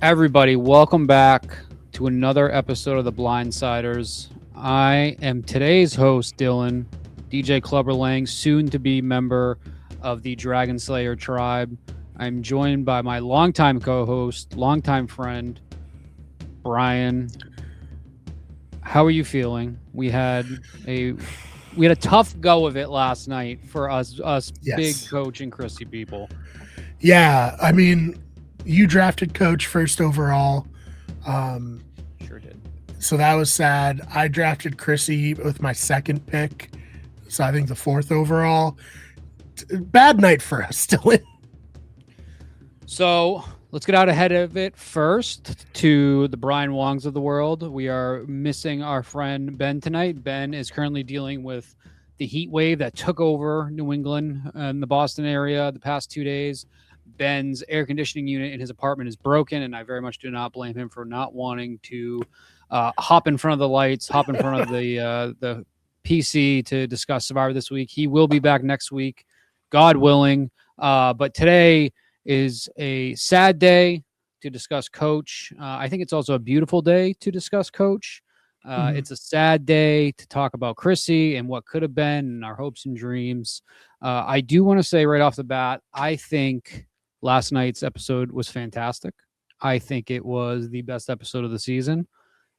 Everybody, welcome back to another episode of the Blindsiders. I am today's host, Dylan, DJ Clubber Lang, soon to be member of the Dragon Slayer tribe. I'm joined by my longtime co-host, longtime friend, Brian. How are you feeling? We had a tough go of it last night for us Yes. big Coach and Chrissy people. Yeah, I mean, you drafted Coach first overall. Sure did. So that was sad. I drafted Chrissy with my second pick. So I think the fourth overall. Bad night for us, Dylan. So let's get out ahead of it first to the Brian Wongs of the world. We are missing our friend Ben tonight. Ben is currently dealing with the heat wave that took over New England and the Boston area the past 2 days. Ben's air conditioning unit in his apartment is broken, and I very much do not blame him for not wanting to hop in front of the lights, hop in front of the PC to discuss Survivor this week. He will be back next week, God willing. But today is a sad day to discuss Coach. I think it's also a beautiful day to discuss Coach. It's a sad day to talk about Chrissy and what could have been and our hopes and dreams. I do want to say right off the bat, I think last night's episode was fantastic. I think it was the best episode of the season.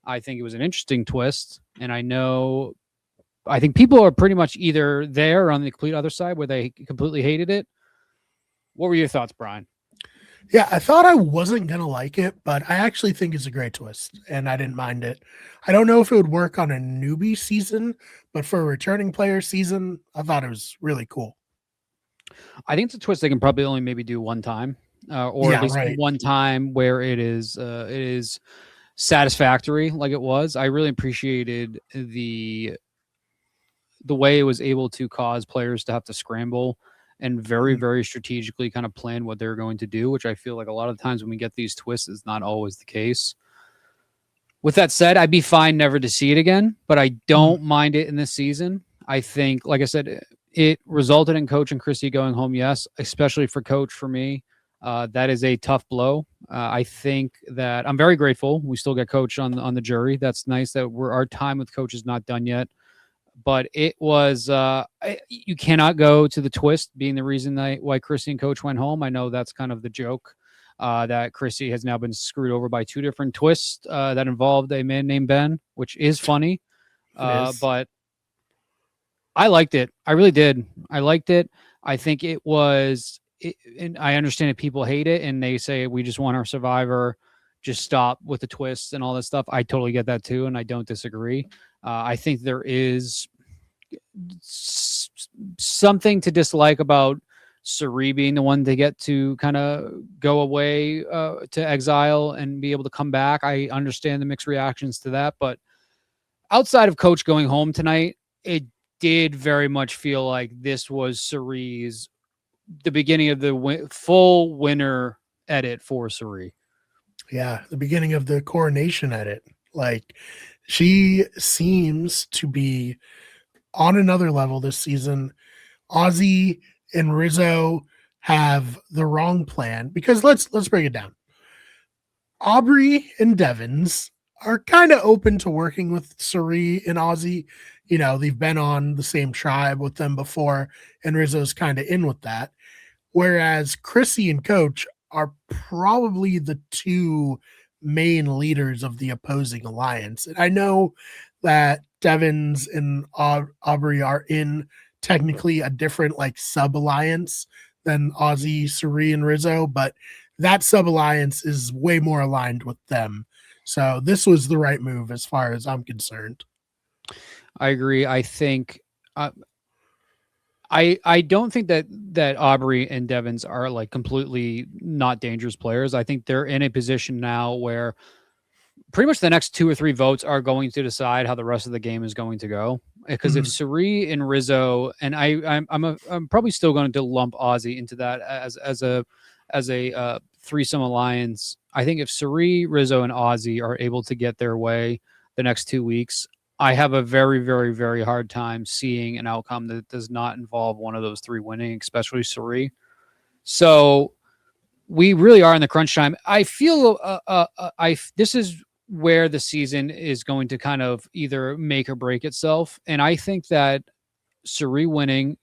I think it was an interesting twist. And I think people are pretty much either there or on the complete other side where they completely hated it. What were your thoughts, Brian? Yeah, I thought I wasn't going to like it, but I actually think it's a great twist, and I didn't mind it. I don't know if it would work on a newbie season, but for a returning player season, I thought it was really cool. I think it's a twist they can probably only maybe do one time, or at least one time where it is satisfactory like it was. I really appreciated the way it was able to cause players to have to scramble and very, very strategically kind of plan what they're going to do, which I feel like a lot of times when we get these twists is not always the case. With that said, I'd be fine never to see it again, but I don't mind it in this season. I think, like I said, it resulted in Coach and Chrissy going home, yes, especially for Coach for me. That is a tough blow. I think that I'm very grateful we still get Coach on the jury. That's nice that our time with Coach is not done yet. But it was you cannot go to the twist being the reason why Chrissy and Coach went home. I know that's kind of the joke that Chrissy has now been screwed over by two different twists that involved a man named Ben, which is funny. But I liked it. I really did. I liked it. I think it was, and I understand that people hate it and they say we just want our Survivor, just stop with the twists and all that stuff. I totally get that too, and I don't disagree. I think there is something to dislike about Cirie being the one to get to kind of go away to exile and be able to come back. I understand the mixed reactions to that, but outside of Coach going home tonight, it did very much feel like this was Cirie's, the beginning of the full winter edit for Cirie. Yeah, the beginning of the coronation edit. Like, she seems to be on another level this season. Ozzy and Rizzo have the wrong plan because let's break it down. Aubrey and Devins are kind of open to working with Cirie and Ozzy. You know, they've been on the same tribe with them before, and Rizzo's kind of in with that. Whereas Chrissy and Coach are probably the two main leaders of the opposing alliance. And I know that Devins and Aubrey are in technically a different like sub-alliance than Ozzy, Cirie, and Rizzo, but that sub-alliance is way more aligned with them. So this was the right move as far as I'm concerned. I agree. I think I don't think that Aubrey and Devins are like completely not dangerous players. I think they're in a position now where pretty much the next 2 or 3 votes are going to decide how the rest of the game is going to go. Because if Cirie and Rizzo, and I'm probably still going to lump Ozzy into that as a threesome alliance. I think if Cirie, Rizzo, and Ozzy are able to get their way the next 2 weeks, I have a very, very, very hard time seeing an outcome that does not involve one of those 3 winning, especially Cirie. So we really are in the crunch time. I feel this is where the season is going to kind of either make or break itself. And I think that Cirie winning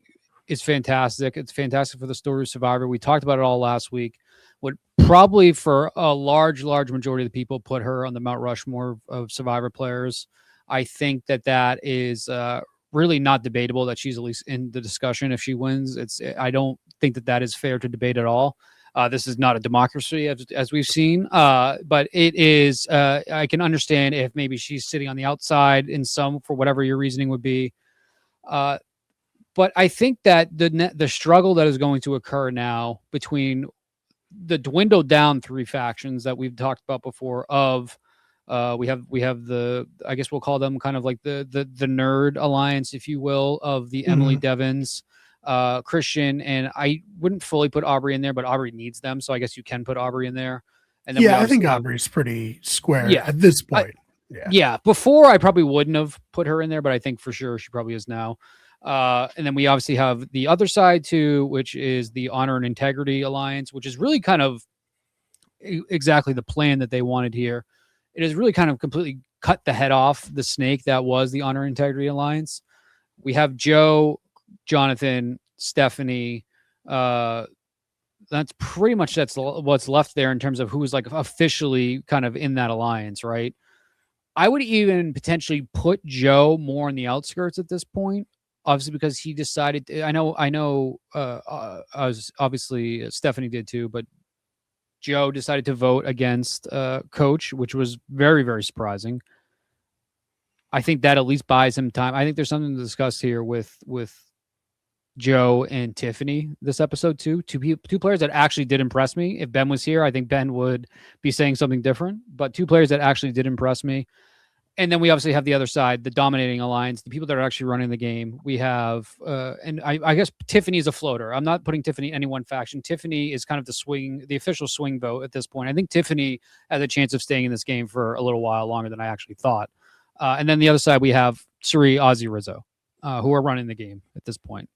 is fantastic. It's fantastic for the story of Survivor. We talked about it all last week. Would probably for a large majority of the people put her on the Mount Rushmore of Survivor players. I think that is really not debatable that she's at least in the discussion if she wins. I don't think that is fair to debate at all. This is not a democracy as we've seen, but it is. I can understand if maybe she's sitting on the outside in some for whatever your reasoning would be. But I think that the struggle that is going to occur now between the dwindled down 3 factions that we've talked about before of we have the, I guess we'll call them kind of like the nerd alliance, if you will, of the Emily Devons, Christian, and I wouldn't fully put Aubrey in there, but Aubrey needs them, so I guess you can put Aubrey in there. And then I think Aubrey's pretty square at this point. Before I probably wouldn't have put her in there, but I think for sure she probably is now. And then we obviously have the other side too, which is the Honor and Integrity Alliance, which is really kind of exactly the plan that they wanted here. It has really kind of completely cut the head off the snake that was the Honor and Integrity Alliance. We have Joe, Jonathan, Stephanie. That's pretty much what's left there in terms of who's like officially kind of in that alliance, right? I would even potentially put Joe more on the outskirts at this point, obviously because he decided. I know. Obviously Stephanie did too, but Joe decided to vote against Coach, which was very, very surprising. I think that at least buys him time. I think there's something to discuss here with Joe and Tiffany this episode too. Two players that actually did impress me. If Ben was here, I think Ben would be saying something different. But 2 players that actually did impress me. And then we obviously have the other side, the dominating alliance, the people that are actually running the game. We have, and I guess Tiffany is a floater. I'm not putting Tiffany in any one faction. Tiffany is kind of the official swing vote at this point. I think Tiffany has a chance of staying in this game for a little while longer than I actually thought. And then the other side, we have Cirie, Ozzy, Rizzo, who are running the game at this point.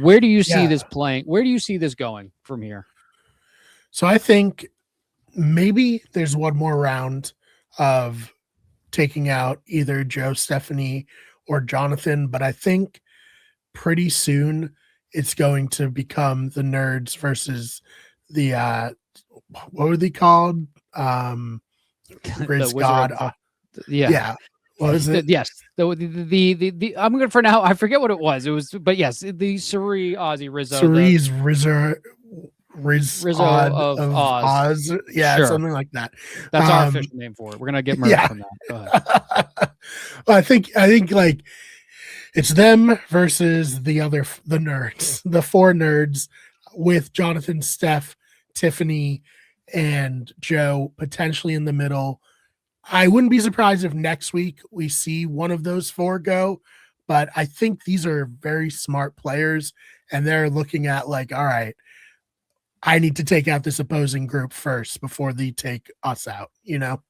Where do you see this playing? Where do you see this going from here? So I think maybe there's one more round of taking out either Joe, Stephanie, or Jonathan, but I think pretty soon it's going to become the nerds versus the what were they called? Riz God. What was it? Yes. The I'm going for now. I forget what it was. It was, but yes, the Cirie, Ozzy, Rizzo. Cirie's Rizzo of Oz. Yeah, sure. Something like that. That's our official name for it. We're gonna get murdered from that. Go ahead. Well, I think like it's them versus the nerds, the 4 nerds with Jonathan, Steph, Tiffany, and Joe potentially in the middle. I wouldn't be surprised if next week we see one of those 4 go, but I think these are very smart players and they're looking at like, all right, I need to take out this opposing group first before they take us out, you know?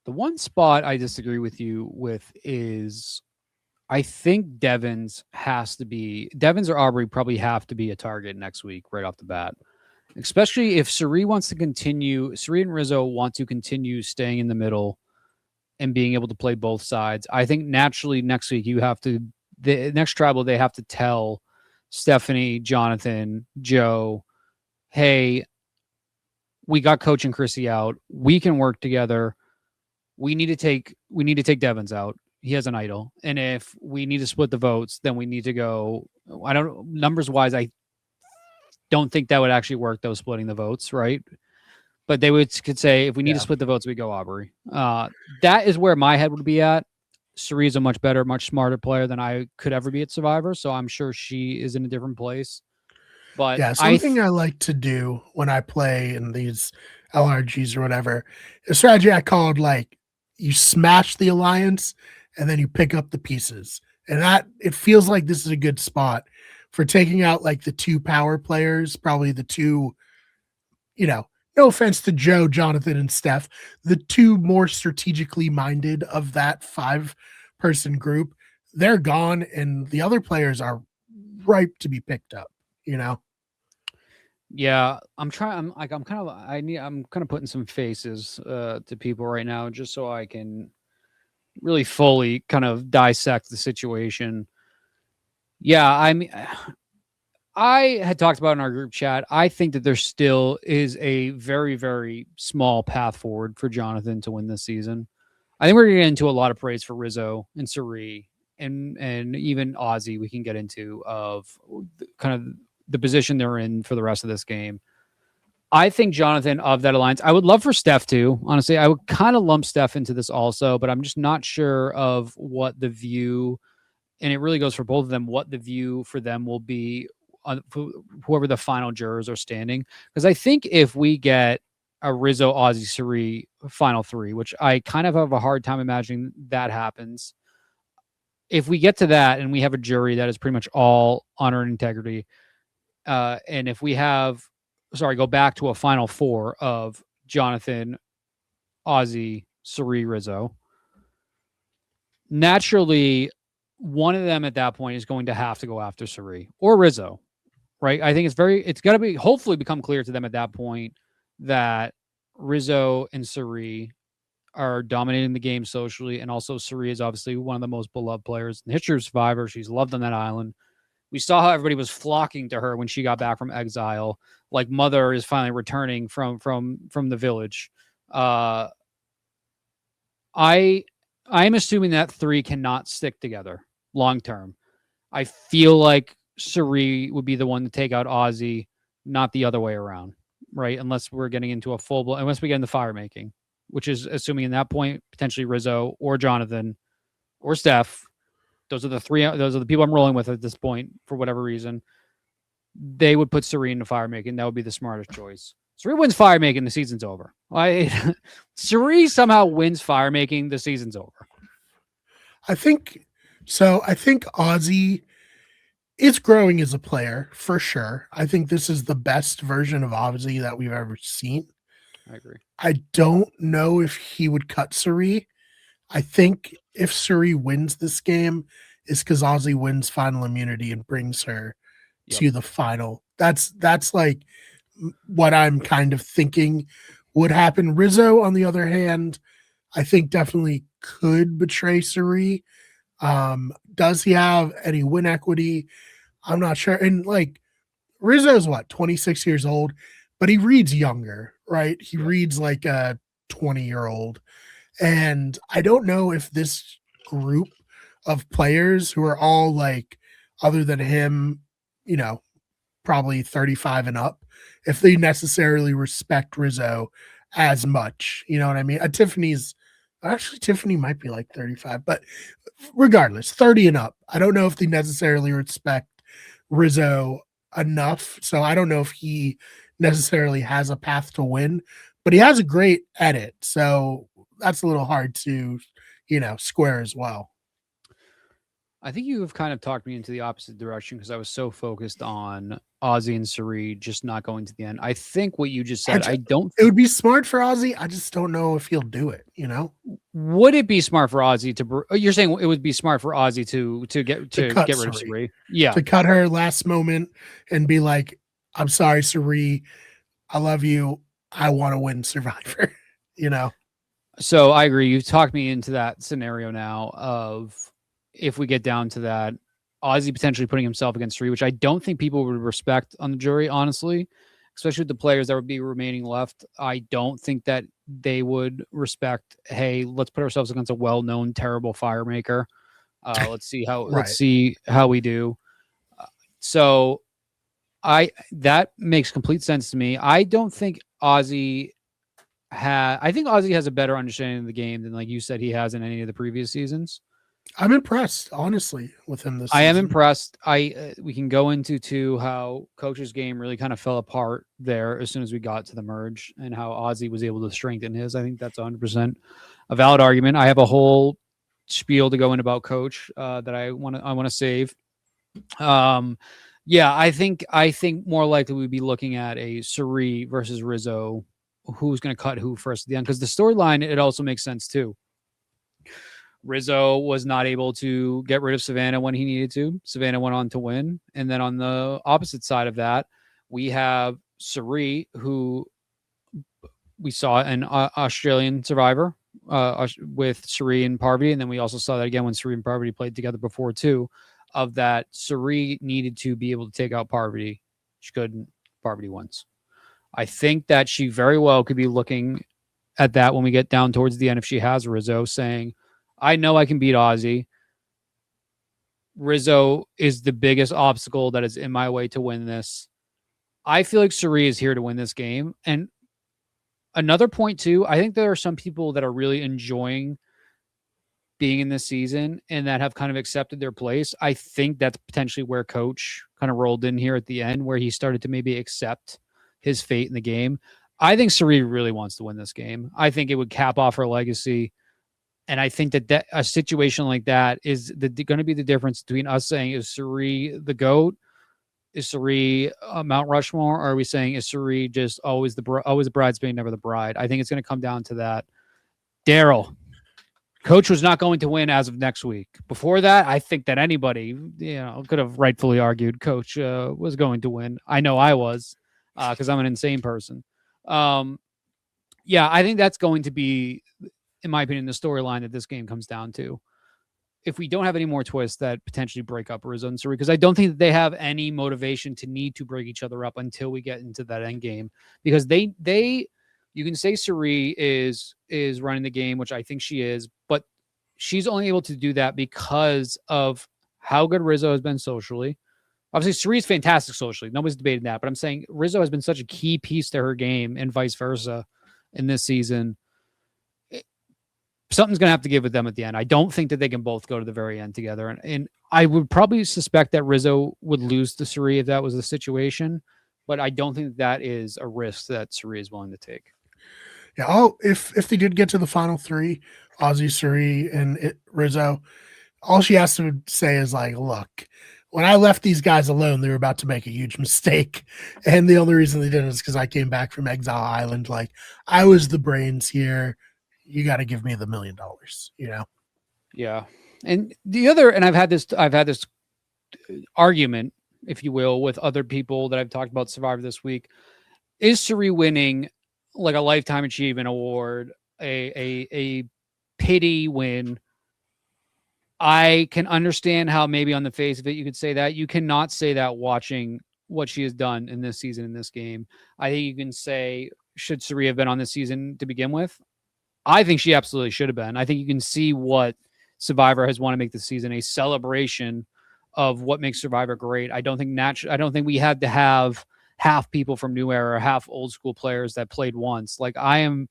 The one spot I disagree with you with is I think Devons or Aubrey probably have to be a target next week right off the bat. Especially if Cirie and Rizzo want to continue staying in the middle and being able to play both sides. I think naturally next week the next tribal, they have to tell Stephanie, Jonathan, Joe, hey, we got Coach and Chrissy out. We can work together. We need to take Devons out. He has an idol. And if we need to split the votes, then we need to go. Numbers wise, I don't think that would actually work, though, splitting the votes, right? But they could say, if we need to split the votes, we go Aubrey. That is where my head would be at. Cirie is a much better, much smarter player than I could ever be at Survivor, so I'm sure she is in a different place. But yeah, something I like to do when I play in these LRGs or whatever, a strategy I called like you smash the alliance and then you pick up the pieces. And that it feels like this is a good spot for taking out like the 2 power players, probably the 2, no offense to Joe, Jonathan, and Steph, the 2 more strategically minded of that 5-person group, they're gone and the other players are ripe to be picked up, Yeah, I'm trying. I'm kind of putting some faces to people right now, just so I can really fully kind of dissect the situation. Yeah, I mean, I had talked about in our group chat. I think that there still is a very, very small path forward for Jonathan to win this season. I think we're going to get into a lot of praise for Rizzo and Suri and even Ozzy. We can get into of kind of the position they're in for the rest of this game. I think Jonathan of that alliance. I would love for Steph too. Honestly, I would kind of lump Steph into this also, but I'm just not sure of what the view, and it really goes for both of them, what the view for them will be on whoever the final jurors are standing. Because I think if we get a Rizzo, Ozzy, Suri final three, which I kind of have a hard time imagining that happens. If we get to that and we have a jury that is pretty much all honor and integrity, and if we have, go back to a final four of Jonathan, Ozzy, Suri, Rizzo, naturally, one of them at that point is going to have to go after Suri or Rizzo, right? I think it's got to be, hopefully become clear to them at that point that Rizzo and Suri are dominating the game socially. And also Suri is obviously one of the most beloved players in the history of Survivor. She's loved on that island. We saw how everybody was flocking to her when she got back from exile. Like Mother is finally returning from the village. I'm assuming that three cannot stick together long term. I feel like Suri would be the one to take out Ozzy, not the other way around, right? Unless we're getting into a unless we get into fire making, which is assuming in that point potentially Rizzo or Jonathan or Steph. Those are the three. Those are the people I'm rolling with at this point for whatever reason. They would put Suri into fire making. That would be the smartest choice. Suri wins fire making, the season's over. Suri somehow wins fire making, the season's over. I think so. I think Ozzy is growing as a player for sure. I think this is the best version of Ozzy that we've ever seen. I agree. I don't know if he would cut Suri. I think if Suri wins this game, it's because Ozzy wins final immunity and brings her to the final. That's like what I'm kind of thinking would happen. Rizzo, on the other hand, I think definitely could betray Suri. Does he have any win equity? I'm not sure. And like Rizzo's 26 years old, but he reads younger, right? He reads like a 20-year-old. And I don't know if this group of players who are all like, other than him, probably 35 and up, if they necessarily respect Rizzo as much. You know what I mean? Tiffany might be like 35, but regardless, 30 and up. I don't know if they necessarily respect Rizzo enough. So I don't know if he necessarily has a path to win, but he has a great edit. So that's a little hard to, square as well. I think you have kind of talked me into the opposite direction because I was so focused on Ozzy and Suri just not going to the end. I think what you just said, it would be smart for Ozzy. I just don't know if he'll do it, Would it be smart for Ozzy to, you're saying it would be smart for Ozzy to get rid of Suri? Yeah. To cut her last moment and be like, I'm sorry, Suri. I love you. I want to win Survivor, So I agree. You've talked me into that scenario now of, if we get down to that, Ozzy potentially putting himself against Suri, which I don't think people would respect on the jury, honestly, especially with the players that would be remaining left. I don't think that they would respect, hey, let's put ourselves against a well-known terrible fire maker. Let's see how we do. So that makes complete sense to me. I don't think Ozzy I think Ozzy has a better understanding of the game than, like you said, he has in any of the previous seasons. I'm impressed, honestly, with him this season. I am impressed. We can go into how Coach's game really kind of fell apart there as soon as we got to the merge, and how Ozzy was able to strengthen his. I think that's 100% a valid argument. I have a whole spiel to go in about Coach that I want to save. I think more likely we'd be looking at a Suri versus Rizzo, who's going to cut who first at the end, because the storyline, it also makes sense too. Rizzo was not able to get rid of Savannah when he needed to. Savannah went on to win. And then on the opposite side of that, we have Suri, who we saw an Australian Survivor with Suri and Parvati, and then we also saw that again when Suri and Parvati played together before too. Of that, Suri needed to be able to take out Parvati. She couldn't. Parvati wins. I think that she very well could be looking at that when we get down towards the end if she has Rizzo, saying, I know I can beat Ozzy. Rizzo is the biggest obstacle that is in my way to win this. I feel like Suri is here to win this game. And another point too, I think there are some people that are really enjoying being in this season and that have kind of accepted their place. I think that's potentially where Coach kind of rolled in here at the end, where he started to maybe accept his fate in the game. I think Suri really wants to win this game. I think it would cap off her legacy. And I think that a situation like that is going to be the difference between us saying, is Suri the GOAT? Is Suri Mount Rushmore? Or are we saying, is Suri just always the bridesmaid, never the bride? I think it's going to come down to that. Daryl, Coach was not going to win as of next week. Before that, I think that anybody, could have rightfully argued Coach was going to win. I know I was, because I'm an insane person. I think that's going to be, in my opinion, the storyline that this game comes down to. If we don't have any more twists that potentially break up Rizzo and Suri, because I don't think that they have any motivation to need to break each other up until we get into that end game, because you can say Suri is running the game, which I think she is, but she's only able to do that because of how good Rizzo has been socially. Obviously, Suri is fantastic socially. Nobody's debating that, but I'm saying Rizzo has been such a key piece to her game and vice versa in this season. Something's going to have to give with them at the end. I don't think that they can both go to the very end together. And I would probably suspect that Rizzo would lose to Suri if that was the situation, but I don't think that is a risk that Suri is willing to take. Yeah. If they did get to the final three, Ozzy, Suri, and Rizzo, all she has to say is like, look, when I left these guys alone, they were about to make a huge mistake. And the only reason they didn't is because I came back from Exile Island. Like, I was the brains here. You got to give me the $1 million, Yeah. And the other, and I've had this argument, if you will, with other people that I've talked about Survivor this week. Is Suri winning like a Lifetime Achievement Award, a pity win? I can understand how maybe on the face of it you could say that. You cannot say that watching what she has done in this season, in this game. I think you can say, should Suri have been on this season to begin with? I think she absolutely should have been. I think you can see what Survivor has wanted to make this season a celebration of what makes Survivor great. I don't think we had to have half people from New Era, half old school players that played once. Like, I am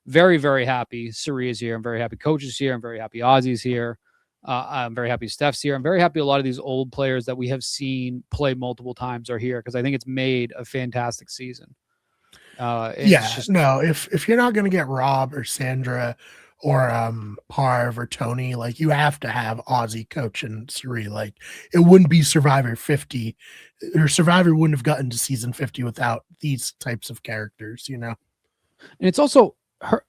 very, very happy Suri is here. I'm very happy Coach is here. I'm very happy Ozzy's here. I'm very happy Steph's here. I'm very happy a lot of these old players that we have seen play multiple times are here, because I think it's made a fantastic season. If you're not going to get Rob or Sandra or Parv or Tony, like, you have to have Ozzy, Coach, and Suri. Like, it wouldn't be Survivor 50, or Survivor wouldn't have gotten to season 50 without these types of characters, And it's also,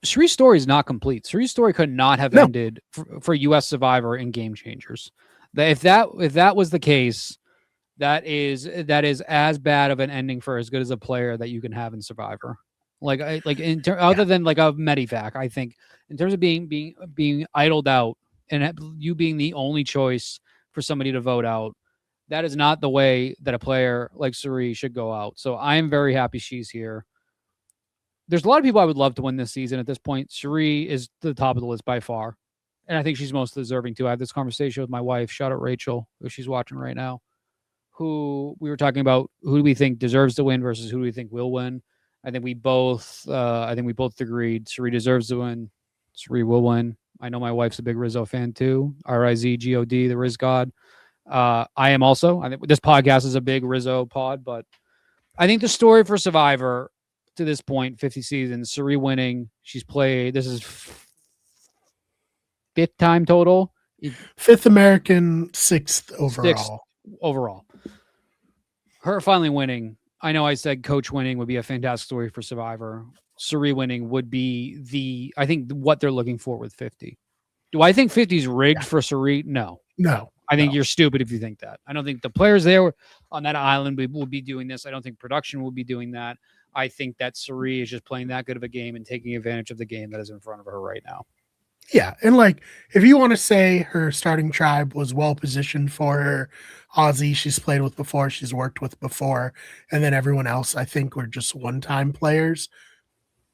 Suri's story is not complete. Suri's story could not have ended for US Survivor in Game Changers. If that was the case, that is as bad of an ending for as good as a player that you can have in Survivor. Other than like a Medivac, I think in terms of being idled out and you being the only choice for somebody to vote out, that is not the way that a player like Suri should go out. So I am very happy she's here. There's a lot of people I would love to win this season at this point. Suri is the top of the list by far, and I think she's most deserving too. I had this conversation with my wife, shout out Rachel, who she's watching right now, who we were talking about who do we think deserves to win versus who do we think will win. I think we both agreed Suri deserves to win. Suri will win. I know my wife's a big Rizzo fan too. RIZGOD, the Riz God. I am also. I think this podcast is a big Rizzo pod, but I think the story for Survivor to this point, 50 seasons, Suri winning. She's played. This is fifth time total. Fifth American, sixth overall. Her finally winning. I know I said Coach winning would be a fantastic story for Survivor. Suri winning would be what they're looking for with 50. Do I think 50 is rigged for Suri? No. I think you're stupid if you think that. I don't think the players there on that island will be doing this. I don't think production will be doing that. I think that Cirie is just playing that good of a game and taking advantage of the game that is in front of her right now. Yeah, and like if you want to say her starting tribe was well positioned for her, Ozzy she's played with before, she's worked with before, and then everyone else I think were just one-time players,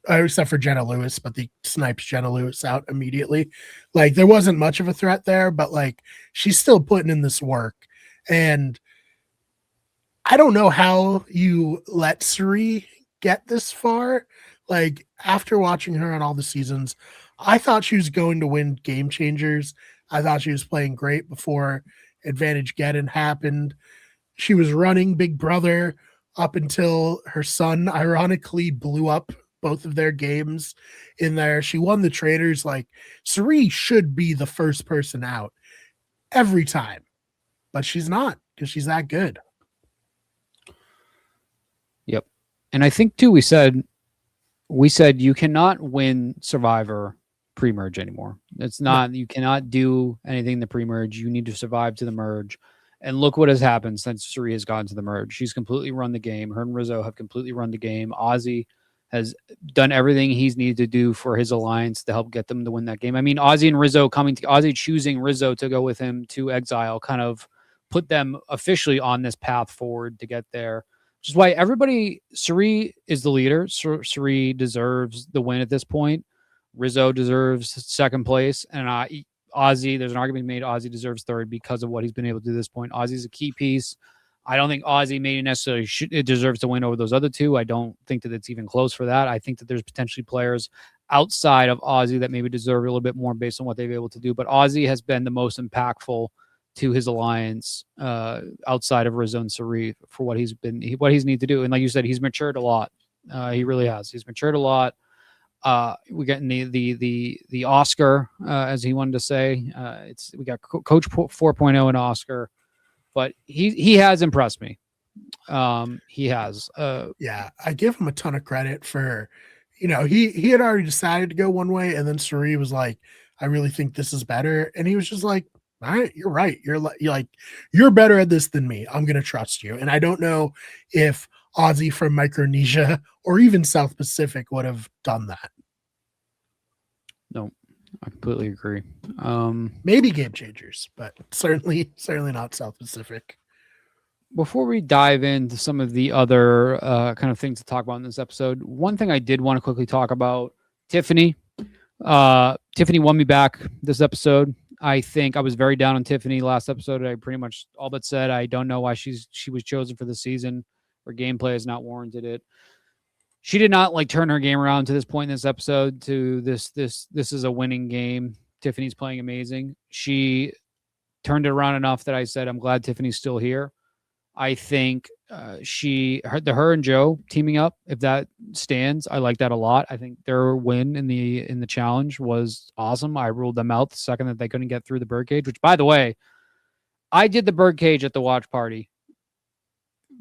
except for Jenna Lewis, but the snipes Jenna Lewis out immediately. Like there wasn't much of a threat there, but like she's still putting in this work, and I don't know how you let Cirie get this far. Like after watching her on all the seasons, I thought she was going to win Game Changers. I thought she was playing great before Advantage Geddon happened. She was running Big Brother up until her son ironically blew up both of their games in there. She won the Traders. Like Cirie should be the first person out every time, but she's not because she's that good. Yep. And I think too, we said you cannot win Survivor pre-merge anymore. It's not, you cannot do anything in the pre-merge. You need to survive to the merge. And look what has happened since Cirie has gotten to the merge. She's completely run the game. Her and Rizzo have completely run the game. Ozzy has done everything he's needed to do for his alliance to help get them to win that game. I mean, Ozzy choosing Rizzo to go with him to exile kind of put them officially on this path forward to get there. Which is why Cirie is the leader. Cirie deserves the win at this point. Rizzo deserves second place. And Ozzy, there's an argument made Ozzy deserves third because of what he's been able to do at this point. Ozzy's a key piece. I don't think Ozzy maybe necessarily it deserves to win over those other two. I don't think that it's even close for that. I think that there's potentially players outside of Ozzy that maybe deserve a little bit more based on what they've been able to do. But Ozzy has been the most impactful to his alliance outside of Rizzo and Cirie for what he's needed to do. And like you said, he's matured a lot. He really has. He's matured a lot. We got the Oscar, as he wanted to say. We got Coach 4.0 and Oscar, but he has impressed me. He has. Yeah, I give him a ton of credit for, he had already decided to go one way, and then Cirie was like, I really think this is better. And he was just like, all right, you're right. You're better at this than me. I'm going to trust you. And I don't know if Ozzy from Micronesia or even South Pacific would have done that. No, I completely agree. Maybe Game Changers, but certainly not South Pacific. Before we dive into some of the other kind of things to talk about in this episode, one thing I did want to quickly talk about, Tiffany. Tiffany won me back this episode. I think I was very down on Tiffany last episode. I pretty much all but said I don't know why she was chosen for the season. Her gameplay has not warranted it. She did not turn her game around to this point in this episode to this is a winning game. Tiffany's playing amazing. She turned it around enough that I said I'm glad Tiffany's still here. I think her and Joe teaming up, if that stands, I like that a lot. I think their win in the challenge was awesome. I ruled them out the second that they couldn't get through the birdcage, which, by the way, I did the birdcage at the watch party.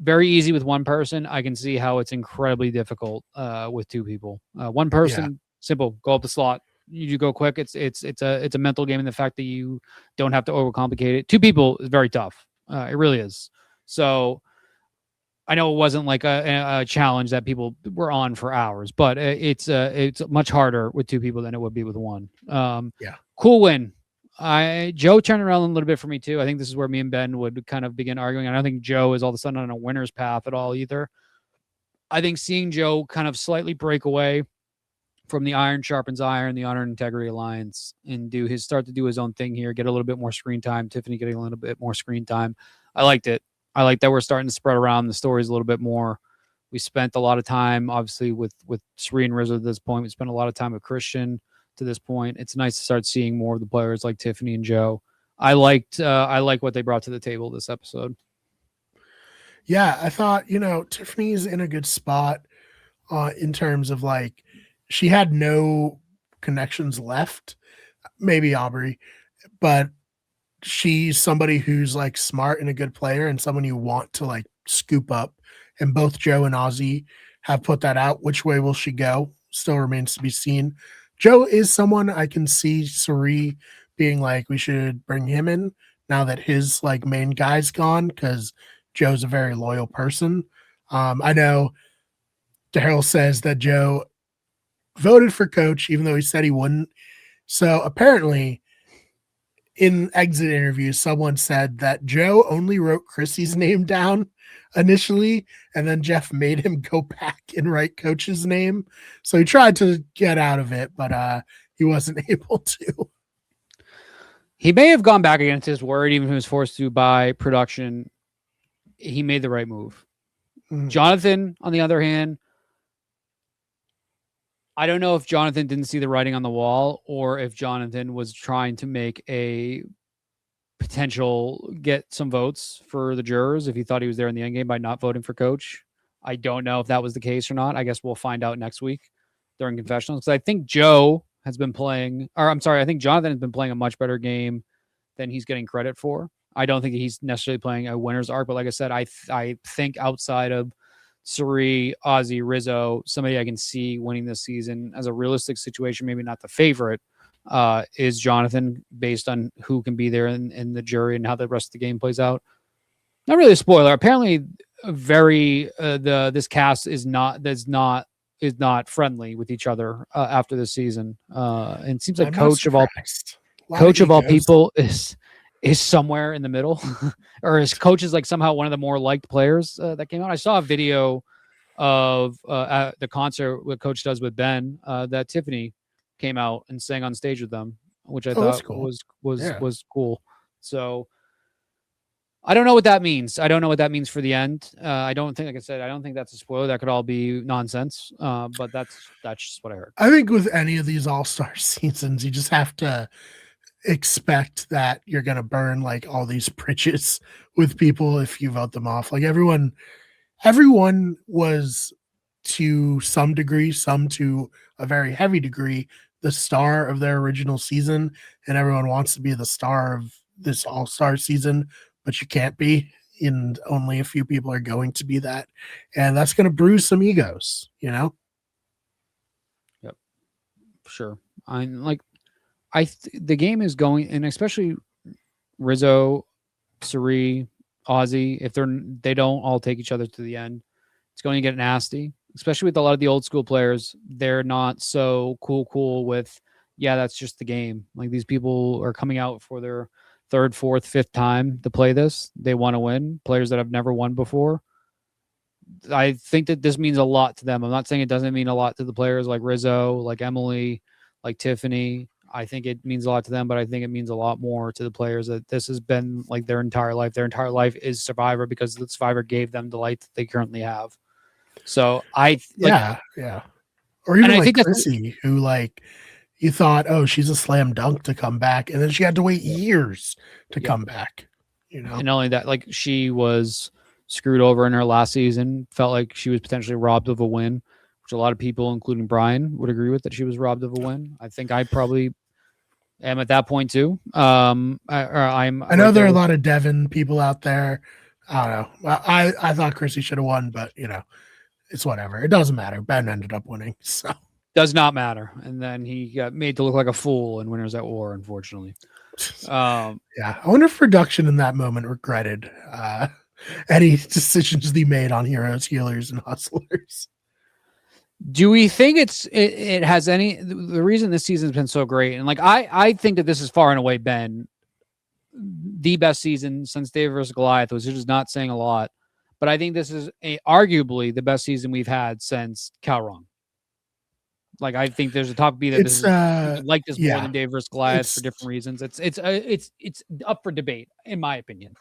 Very easy with one person. I can see how it's incredibly difficult with two people. One person, simple, go up the slot. You go quick. It's a mental game, and the fact that you don't have to overcomplicate it. Two people is very tough. It really is. So I know it wasn't like a challenge that people were on for hours, but it's much harder with two people than it would be with one. Cool win. Joe turned around a little bit for me too. I think this is where me and Ben would kind of begin arguing. I don't think Joe is all of a sudden on a winner's path at all either. I think seeing Joe kind of slightly break away from the Iron Sharpens Iron, the Honor and Integrity Alliance, and start to do his own thing here, get a little bit more screen time. Tiffany getting a little bit more screen time. I liked it. I like that we're starting to spread around the stories a little bit more. We spent a lot of time, obviously, with Cirie and Rizzo at this point. We spent a lot of time with Christian to this point. It's nice to start seeing more of the players like Tiffany and Joe. I like what they brought to the table this episode. Yeah, I thought, Tiffany's in a good spot in terms of she had no connections left, maybe Aubrey, but she's somebody who's smart and a good player and someone you want to scoop up. And both Joe and Ozzy have put that out. Which way will she go? Still remains to be seen. Joe is someone I can see Cirie being we should bring him in now that his like main guy's gone, because Joe's a very loyal person. I know Daryl says that Joe voted for coach, even though he said he wouldn't. So apparently, in exit interviews, someone said that Joe only wrote Chrissy's name down initially, and then Jeff made him go back and write coach's name. So he tried to get out of it, but he wasn't able to. He may have gone back against his word, even if he was forced to by production. He made the right move. Jonathan, on the other hand, I don't know if Jonathan didn't see the writing on the wall or if Jonathan was trying to make a potential get some votes for the jurors if he thought he was there in the end game by not voting for coach. I don't know if that was the case or not. I guess we'll find out next week during confessionals. Because I think Joe has been playing, or I'm sorry, I think Jonathan has been playing a much better game than he's getting credit for. I don't think he's necessarily playing a winner's arc, but like I said, I think outside of Suri, Ozzy, Rizzo, somebody I can see winning this season as a realistic situation, maybe not the favorite, is Jonathan, based on who can be there in the jury and how the rest of the game plays out. Not really a spoiler. Apparently, this cast is not friendly with each other after this season. And it seems like coach of all people is somewhere in the middle, or his coach is like somehow one of the more liked players that came out. I saw a video of the concert what Coach does with Ben that Tiffany came out and sang on stage with them, which I thought cool. was cool. So I don't know what that means. I don't know what that means for the end. I don't think, like I said, I don't think that's a spoiler. That could all be nonsense. But that's just what I heard. I think with any of these all-star seasons, you just have to expect that you're going to burn like all these bridges with people if you vote them off. Like everyone was to some degree, some to a very heavy degree, the star of their original season, and everyone wants to be the star of this all-star season, but you can't be, and only a few people are going to be that, and that's going to bruise some egos, you know? Yep, sure. The game is going, and especially Rizzo, Suri, Ozzy, if they don't all take each other to the end, it's going to get nasty, especially with a lot of the old school players. They're not so cool with, yeah, that's just the game. Like these people are coming out for their third, fourth, fifth time to play this. They want to win. Players that have never won before. I think that this means a lot to them. I'm not saying it doesn't mean a lot to the players like Rizzo, like Emily, like Tiffany. I think it means a lot to them, but I think it means a lot more to the players that this has been like their entire life. Their entire life is Survivor because the Survivor gave them the life that they currently have. So yeah. Or even like Chrissy, who like you thought, oh, she's a slam dunk to come back, and then she had to wait years to come back. You know, and not only that, like she was screwed over in her last season, felt like she was potentially robbed of a win. Which a lot of people, including Brian, would agree with, that she was robbed of a win. I think I probably am at that point too. I know there are a lot of Devin people out there. I don't know. I thought Chrissy should have won, but you know, it's whatever. It doesn't matter. Ben ended up winning, so does not matter. And then he got made to look like a fool in Winners at War, unfortunately. Yeah, I wonder if production in that moment regretted any decisions they made on heroes, healers, and hustlers. Do we think it has any, the reason this season's been so great, and like I think that this is far and away been the best season since David versus Goliath, which is not saying a lot, but I think this is arguably the best season we've had since Calrung. Like I think there's a talk to be that this is like this more than David versus Goliath for different reasons. It's up for debate in my opinion.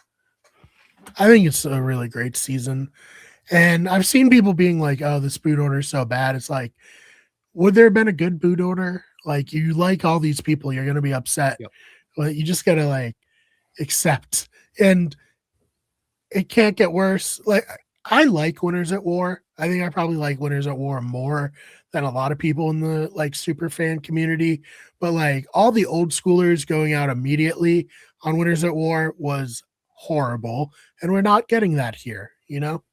I think it's a really great season. And I've seen people being like, oh, this boot order is so bad. It's like, would there have been a good boot order? Like, you like all these people, you're going to be upset. Yep. Well, you just got to like accept. And it can't get worse. Like, I like Winners at War. I think I probably like Winners at War more than a lot of people in the like super fan community. But like all the old schoolers going out immediately on Winners at War was horrible. And we're not getting that here, you know?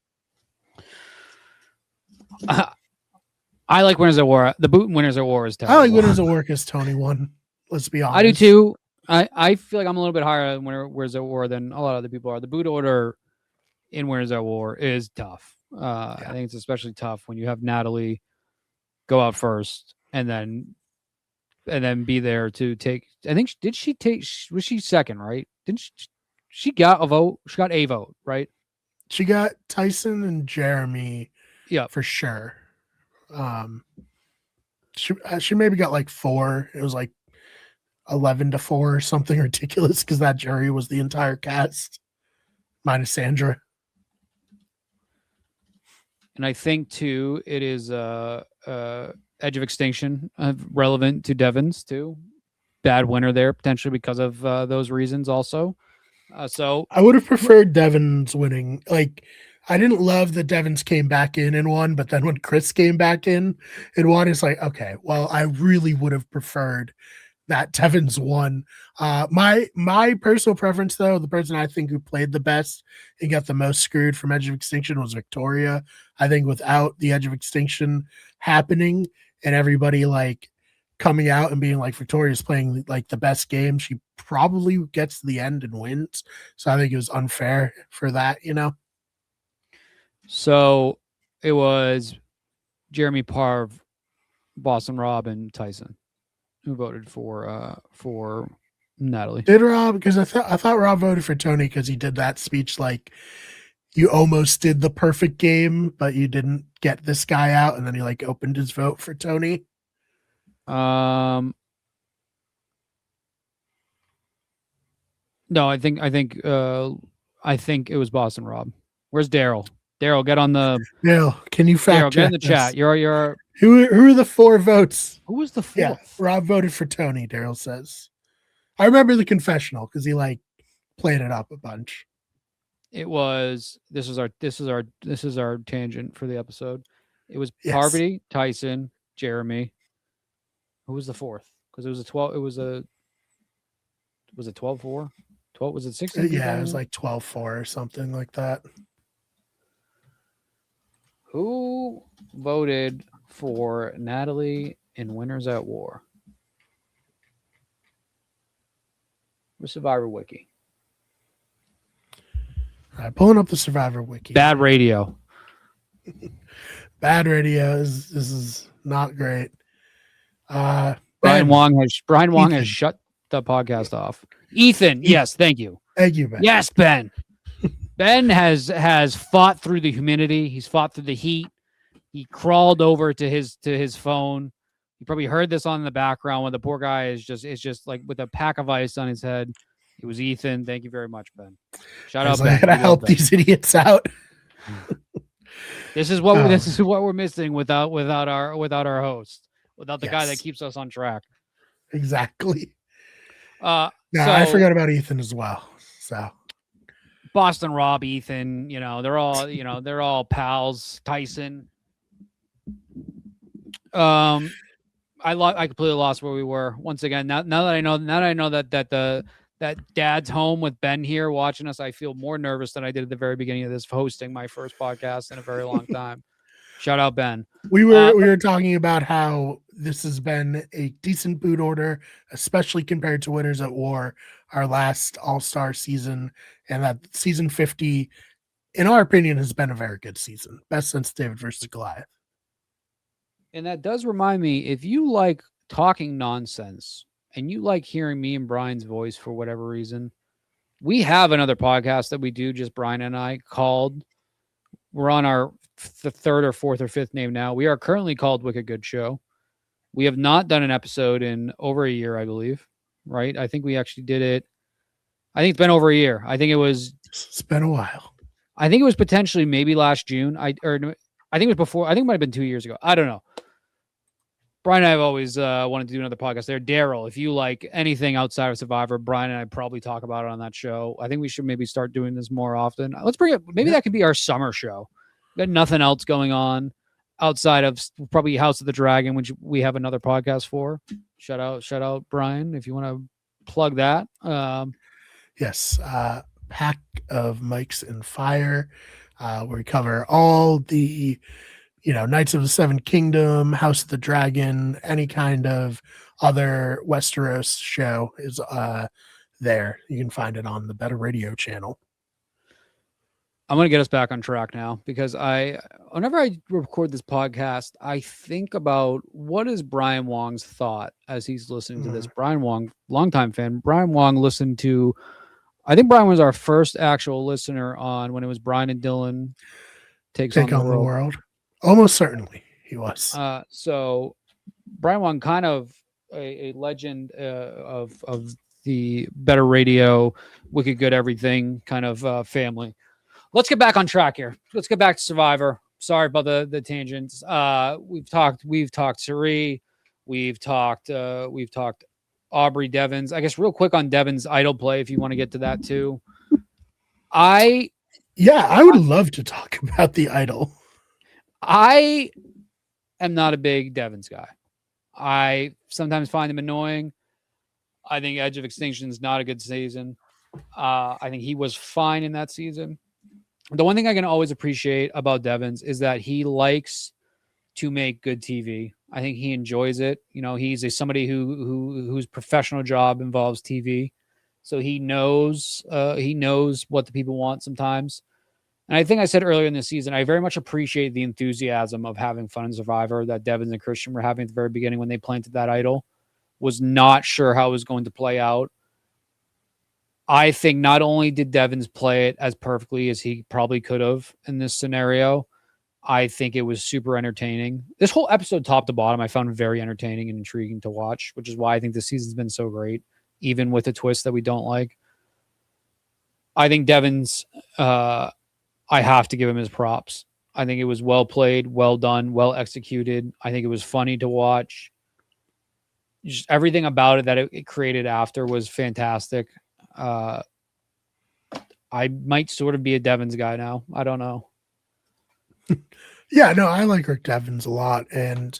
I like Winners at War. The boot in Winners at War is terrible. I like Winners at War because Tony won. Let's be honest. I do too. I feel like I'm a little bit higher on Winners at War than a lot of other people are. The boot order in Winners at War is tough. I think it's especially tough when you have Natalie go out first and then be there to take. I think did she take? Was she second? Right? Didn't she got a vote? She got a vote, right? She got Tyson and Jeremy. Yeah, for sure. She maybe got like 4. It was like 11-4 or something ridiculous because that jury was the entire cast minus Sandra. And I think too, it is Edge of Extinction relevant to Devon's too. Bad winner there potentially because of those reasons also. So I would have preferred Devon's winning. Like, I didn't love that Devon's came back in and won, but then when Chris came back in and won, it's like, okay, well, I really would have preferred that Devon's won. My personal preference, though, the person I think who played the best and got the most screwed from Edge of Extinction was Victoria. I think without the Edge of Extinction happening and everybody like coming out and being like Victoria's playing like the best game, she probably gets to the end and wins. So I think it was unfair for that, you know. So it was Jeremy Parv, Boston Rob, and Tyson who voted for Natalie. Did Rob? Because I thought Rob voted for Tony because he did that speech like you almost did the perfect game, but you didn't get this guy out, and then he like opened his vote for Tony. No, I think it was Boston Rob. Where's Daryl? Daryl, get on the. Daryl, can you fact Daryl, get in the this? chat. You're. Who are the 4 votes? Who was the 4th? Yeah, Rob voted for Tony. Daryl says. I remember the confessional because he like played it up a bunch. It was. This is our tangent for the episode. It was Parvati, Tyson, Jeremy. Who was the 4th? Because it was a 12. It was a. Was it 12-4? 12 was it 16? Yeah, it was like 12-4 or something like that. Who voted for Natalie in Winners at War? The Survivor Wiki. All right, pulling up the Survivor Wiki. Bad radio. Bad radio. This is not great. Brian Wong has shut the podcast off. Ethan, yes, thank you. Thank you, Ben. Yes, Ben. Ben has fought through the humidity. He's fought through the heat. He crawled over to his phone. You probably heard this on the background when the poor guy is just like with a pack of ice on his head. It was Ethan. Thank you very much, Ben. Shout out, Ben. I gotta help these idiots out. This is what we're missing without our host, without the guy that keeps us on track. Exactly. I forgot about Ethan as well. So Boston Rob, Ethan, they're all pals. Tyson. I completely lost where we were once again. Now that I know that Dad's home with Ben here watching us, I feel more nervous than I did at the very beginning of this, hosting my first podcast in a very long time. Shout out, Ben. We were talking about how this has been a decent boot order, especially compared to Winners at War, our last All-Star season, and that season 50, in our opinion, has been a very good season. Best since David versus Goliath. And that does remind me, if you like talking nonsense and you like hearing me and Brian's voice for whatever reason, we have another podcast that we do, just Brian and I, called, we're on the 3rd or 4th or 5th name now. We are currently called Wicked Good Show. We have not done an episode in over a year, I believe, right? I think we actually did it. I think it's been over a year. It's been a while. I think it was potentially maybe last June. I think it was before. I think it might have been 2 years ago. I don't know. Brian and I have always wanted to do another podcast there. Daryl, if you like anything outside of Survivor, Brian and I probably talk about it on that show. I think we should maybe start doing this more often. Let's bring it. Maybe that could be our summer show. We got nothing else going on outside of probably House of the Dragon, which we have another podcast for. Shout out, Brian, if you want to plug that. Yes, Pack of Mics and Fire, where we cover all the Knights of the Seven Kingdom, House of the Dragon, any kind of other Westeros show is there. You can find it on the Better Radio channel. I'm going to get us back on track now because whenever I record this podcast, I think about what is Brian Wong's thought as he's listening to this. Brian Wong, longtime fan. Brian Wong listened to, I think Brian was our first actual listener on when it was Brian and Dylan Take on the World. Almost certainly he was. So Brian Wong, kind of a legend of the Better Radio, Wicked Good Everything kind of family. Let's get back on track here. Let's get back to Survivor. Sorry about the tangents. We've talked Cirie. We've talked Aubrey Devins. I guess real quick on Devins' idol play, if you want to get to that too. I would love to talk about the idol. I am not a big Devins guy. I sometimes find him annoying. I think Edge of Extinction is not a good season. I think he was fine in that season. The one thing I can always appreciate about Devins is that he likes to make good TV. I think he enjoys it. You know, he's somebody whose professional job involves TV. So he knows what the people want sometimes. And I think I said earlier in the season, I very much appreciate the enthusiasm of having fun in Survivor that Devins and Christian were having at the very beginning when they planted that idol. Was not sure how it was going to play out. I think not only did Devins play it as perfectly as he probably could have in this scenario, I think it was super entertaining. This whole episode, top to bottom, I found very entertaining and intriguing to watch, which is why I think this season's been so great, even with a twist that we don't like. I think Devins, I have to give him his props. I think it was well played, well done, well executed. I think it was funny to watch. Just everything about it that it created after was fantastic. I might sort of be a Devins guy now. I don't know. Yeah, no, I like Rick Devins a lot, and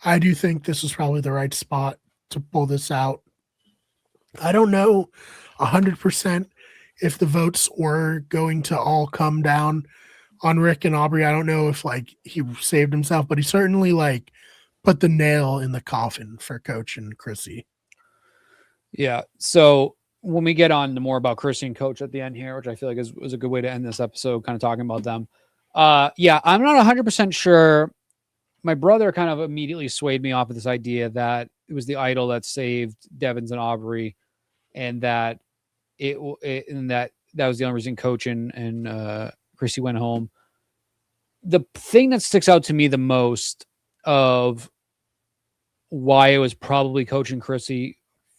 I do think this was probably the right spot to pull this out. I don't know 100% if the votes were going to all come down on Rick and Aubrey. I don't know if he saved himself, but he certainly put the nail in the coffin for Coach and Chrissy. Yeah. So when we get on to more about Chrissy and Coach at the end here, which I feel like is a good way to end this episode, kind of talking about them. I'm not 100% sure. My brother kind of immediately swayed me off of this idea that it was the idol that saved Devins and Aubrey, and that that was the only reason Coach and Chrissy went home. The thing that sticks out to me the most of why it was probably Coach and Chrissy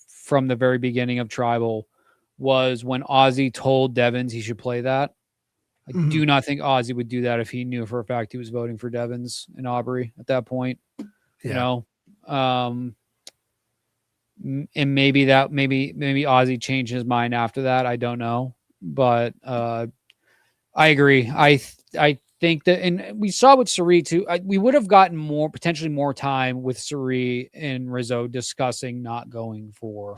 from the very beginning of Tribal was when Ozzy told Devins he should play that. I do not think Ozzy would do that if he knew for a fact he was voting for Devins and Aubrey at that point. Yeah. You know, and maybe Ozzy changed his mind after that. I don't know, but I agree. I think that, and we saw with Cirie too. We would have gotten potentially more time with Cirie and Rizzo discussing not going for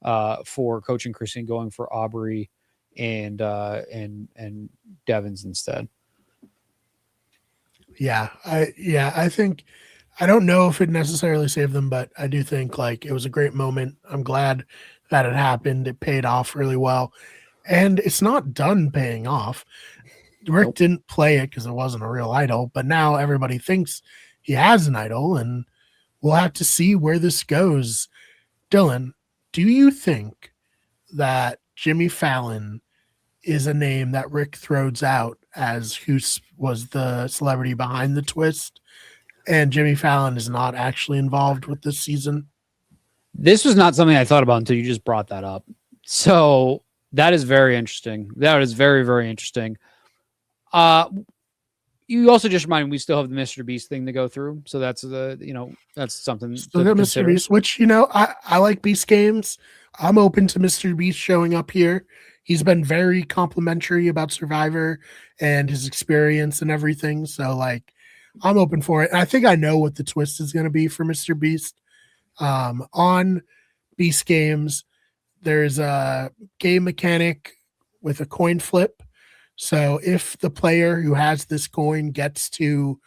Coach and Christian, going for Aubrey and Devins instead. I think, I don't know if it necessarily saved them, but I do think it was a great moment. I'm glad that it happened. It paid off really well, and it's not done paying off. Rick didn't play it because it wasn't a real idol, but now everybody thinks he has an idol, and we'll have to see where this goes. Dylan, do you think that Jimmy Fallon is a name that Rick throws out as who was the celebrity behind the twist, and Jimmy Fallon is not actually involved with this season? This was not something I thought about until you just brought that up. So that is very interesting. That is very, very interesting. You also just reminded me we still have the Mr. Beast thing to go through. So that's that's something. So the Mr. Beast, which, I like Beast games. I'm open to Mr. Beast showing up here. He's been very complimentary about Survivor and his experience and everything. So I'm open for it. And I think I know what the twist is going to be for Mr. Beast. On Beast games, there's a game mechanic with a coin flip. So if the player who has this coin gets to,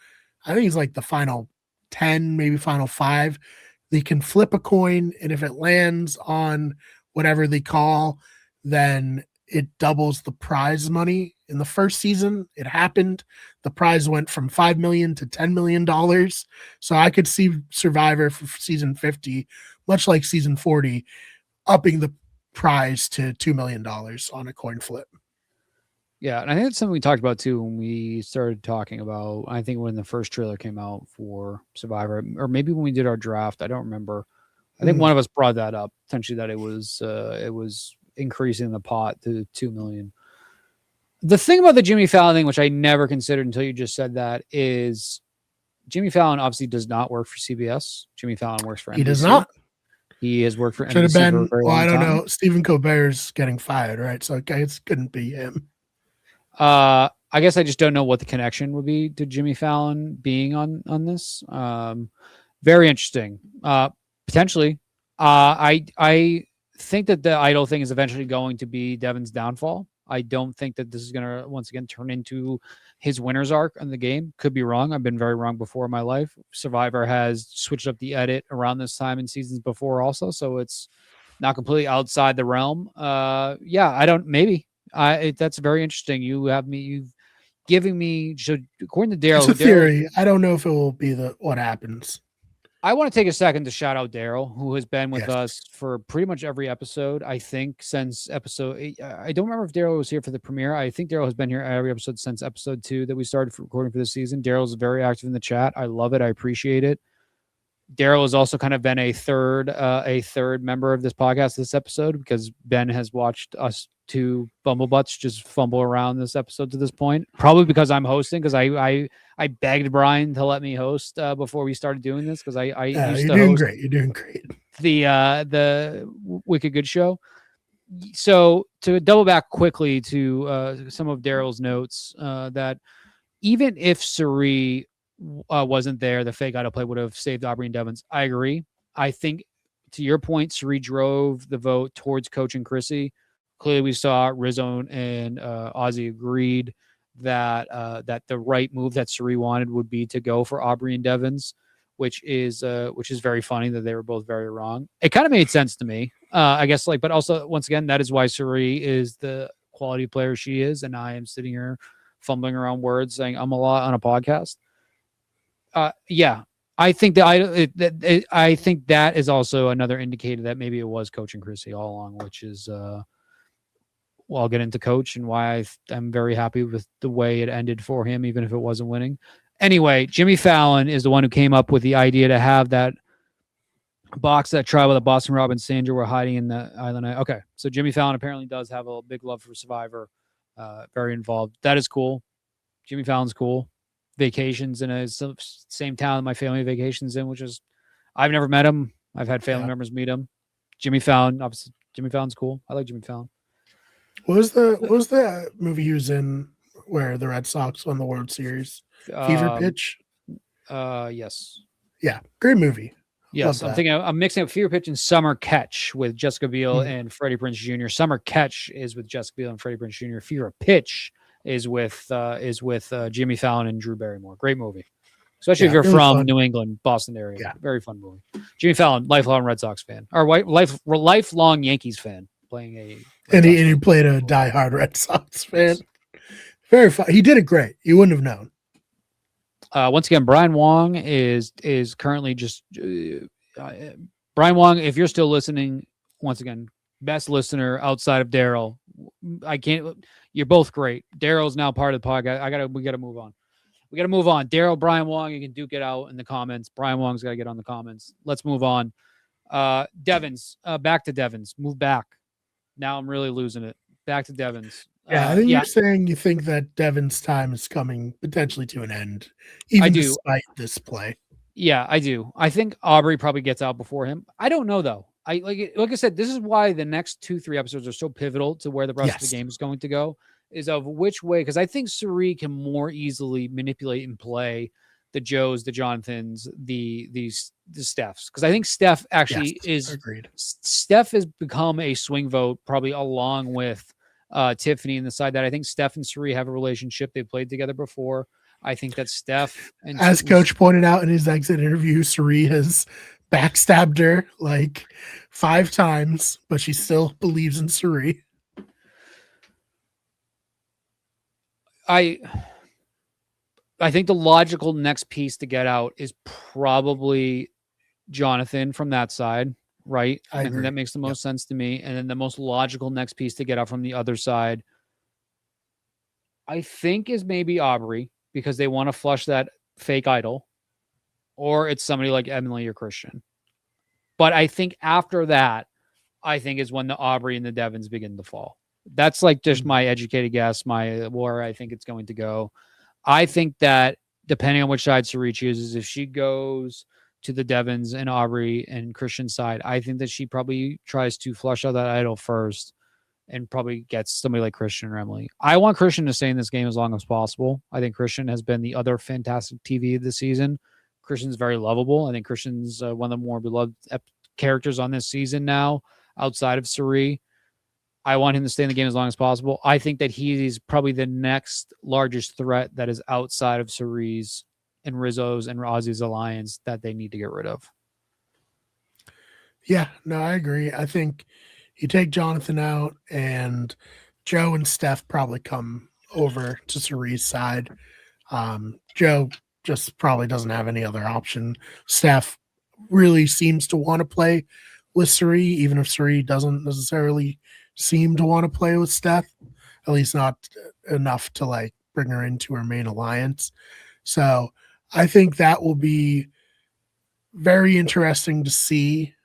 I think it's the final 10, maybe final 5, they can flip a coin, and if it lands on whatever they call, then it doubles the prize money. In the first season, it happened. The prize went from $5 million to $10 million. So I could see Survivor for season 50, much like season 40, upping the prize to $2 million on a coin flip. Yeah, and I think that's something we talked about too when we started talking about, I think when the first trailer came out for Survivor, or maybe when we did our draft, I don't remember. I think one of us brought that up, potentially, that it was increasing the pot to 2 million. The thing about the Jimmy Fallon thing, which I never considered until you just said that, is Jimmy Fallon obviously does not work for CBS. Jimmy Fallon works for NBC. He does not. He has worked for Should NBC have been. for a very long I don't time. know. Stephen Colbert's getting fired, right? So it couldn't be him. I guess I just don't know what the connection would be to Jimmy Fallon being on this. Very interesting. Potentially. I think that the idol thing is eventually going to be Devin's downfall. I don't think that this is going to once again turn into his winner's arc in the game. Could be wrong. I've been very wrong before in my life. Survivor has switched up the edit around this time in seasons before also, so it's not completely outside the realm. Maybe. That's very interesting. You've given me, so according to Daryl, it's a theory. I don't know if it will be what happens. I want to take a second to shout out Daryl, who has been with us for pretty much every episode, I think, since episode 8. I don't remember if Daryl was here for the premiere. I think Daryl has been here every episode since episode 2 that we started recording for the season. Daryl is very active in the chat. I love it. I appreciate it. Daryl has also kind of been a third member of this podcast this episode, because Ben has watched us two bumblebutts just fumble around this episode to this point, probably because I'm hosting, because I begged Brian to let me host before we started doing this, because I used to host You're doing great. The Wicked Good Show. So to double back quickly to some of Daryl's notes, that even if Suri wasn't there, the fake idol play would have saved Aubrey and Devins. I agree. I think, to your point, Suri drove the vote towards Coach and Chrissy. Clearly, we saw Rizzo and Ozzy agreed that the right move that Suri wanted would be to go for Aubrey and Devins, which is very funny that they were both very wrong. It kind of made sense to me, I guess. But also, once again, that is why Suri is the quality player she is, and I am sitting here fumbling around words saying I'm a lot on a podcast. I think I think that is also another indicator that maybe it was Coach and Chrissy all along, which is I'll get into Coach and why I'm very happy with the way it ended for him, even if it wasn't winning. Anyway, Jimmy Fallon is the one who came up with the idea to have that box that trial with a Boston Rob and Sandra were hiding in the island. Okay, so Jimmy Fallon apparently does have a big love for Survivor, very involved. That is cool. Jimmy Fallon's cool. Vacations in a same town that my family vacations in, which is, I've never met him. I've had family members meet him. Jimmy Fallon, obviously, Jimmy Fallon's cool. I like Jimmy Fallon. What was the movie he was in where the Red Sox won the World Series? Fever Pitch. Yes. Yeah, great movie. Yes, I'm mixing up Fever Pitch and Summer Catch with Jessica Biel and Freddie Prinze Jr. Summer Catch is with Jessica Biel and Freddie Prinze Jr. Fever Pitch is with Jimmy Fallon and Drew Barrymore. Great movie, especially if you're really from New England, Boston area. Yeah. Very fun movie. Jimmy Fallon, lifelong Red Sox fan, or lifelong Yankees fan, playing a he played a diehard Red Sox fan. Very fun. He did it great. You wouldn't have known. Once again, Brian Wong is currently just Brian Wong. If you're still listening, once again, best listener outside of Daryl. I can't. You're both great. Daryl's now part of the podcast. We gotta move on. Daryl, Brian Wong, you can duke it out in the comments. Brian Wong's got to get on the comments. Let's move on. Devins, back to Devins. Move back. Now I'm really losing it. Back to Devins. Yeah, I think you're saying you think that Devin's time is coming potentially to an end, even despite this play. Yeah, I do. I think Aubrey probably gets out before him. I don't know though. Like I said, this is why the next 2-3 episodes are so pivotal to where the rest of the game is going to go, is of which way, because I think Suri can more easily manipulate and play the Joes, the Jonathans, the Stephs. Because I think Steph actually agreed. Steph has become a swing vote, probably along with Tiffany, in the side that I think Steph and Suri have a relationship. They've played together before. I think that Steph, and as Coach pointed out in his exit interview, Suri has backstabbed her like 5 times, but she still believes in Suri. I think the logical next piece to get out is probably Jonathan from that side, right? I think that makes the most sense to me. And then the most logical next piece to get out from the other side, I think, is maybe Aubrey, because they want to flush that fake idol, or it's somebody like Emily or Christian. But I think after that, I think is when the Aubrey and the Devons begin to fall. That's like just my educated guess, where I think it's going to go. I think that depending on which side Suri chooses, if she goes to the Devons and Aubrey and Christian side, I think that she probably tries to flush out that idol first and probably gets somebody like Christian or Emily. I want Christian to stay in this game as long as possible. I think Christian has been the other fantastic TV this season. Christian's very lovable. I think Christian's one of the more beloved characters on this season now, outside of Suri. I want him to stay in the game as long as possible. I think that he's probably the next largest threat that is outside of Suri's and Rizzo's and Ozzy's alliance that they need to get rid of. Yeah, no, I agree. I think you take Jonathan out and Joe and Steph probably come over to Suri's side. Joe just probably doesn't have any other option. Steph really seems to want to play with Suri, even if Suri doesn't necessarily seem to want to play with Steph, at least not enough to like bring her into her main alliance. So I think that will be very interesting to see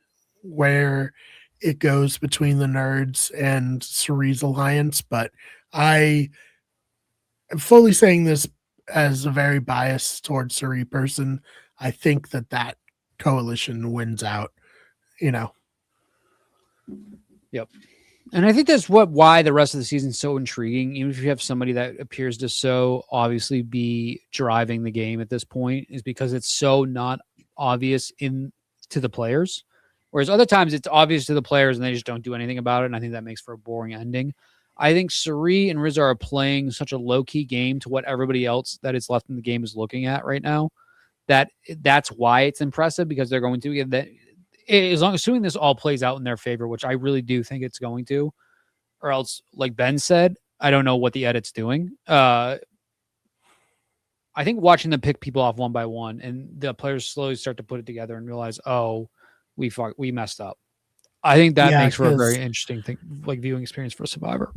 where it goes between the nerds and Suri's alliance. But I am fully saying this as a very biased towards Suri person. I think that coalition wins out, Yep. And I think that's why the rest of the season is so intriguing. Even if you have somebody that appears to so obviously be driving the game at this point, is because it's so not obvious to the players. Whereas other times it's obvious to the players and they just don't do anything about it. And I think that makes for a boring ending. I think Suri and Rizzo are playing such a low-key game to what everybody else that is left in the game is looking at right now. That's why it's impressive, because they're going to get that. As long as assuming this all plays out in their favor, which I really do think it's going to, or else, like Ben said, I don't know what the edit's doing. I think watching them pick people off one by one and the players slowly start to put it together and realize, oh, we messed up. I think that makes for a very interesting thing, like viewing experience for a Survivor.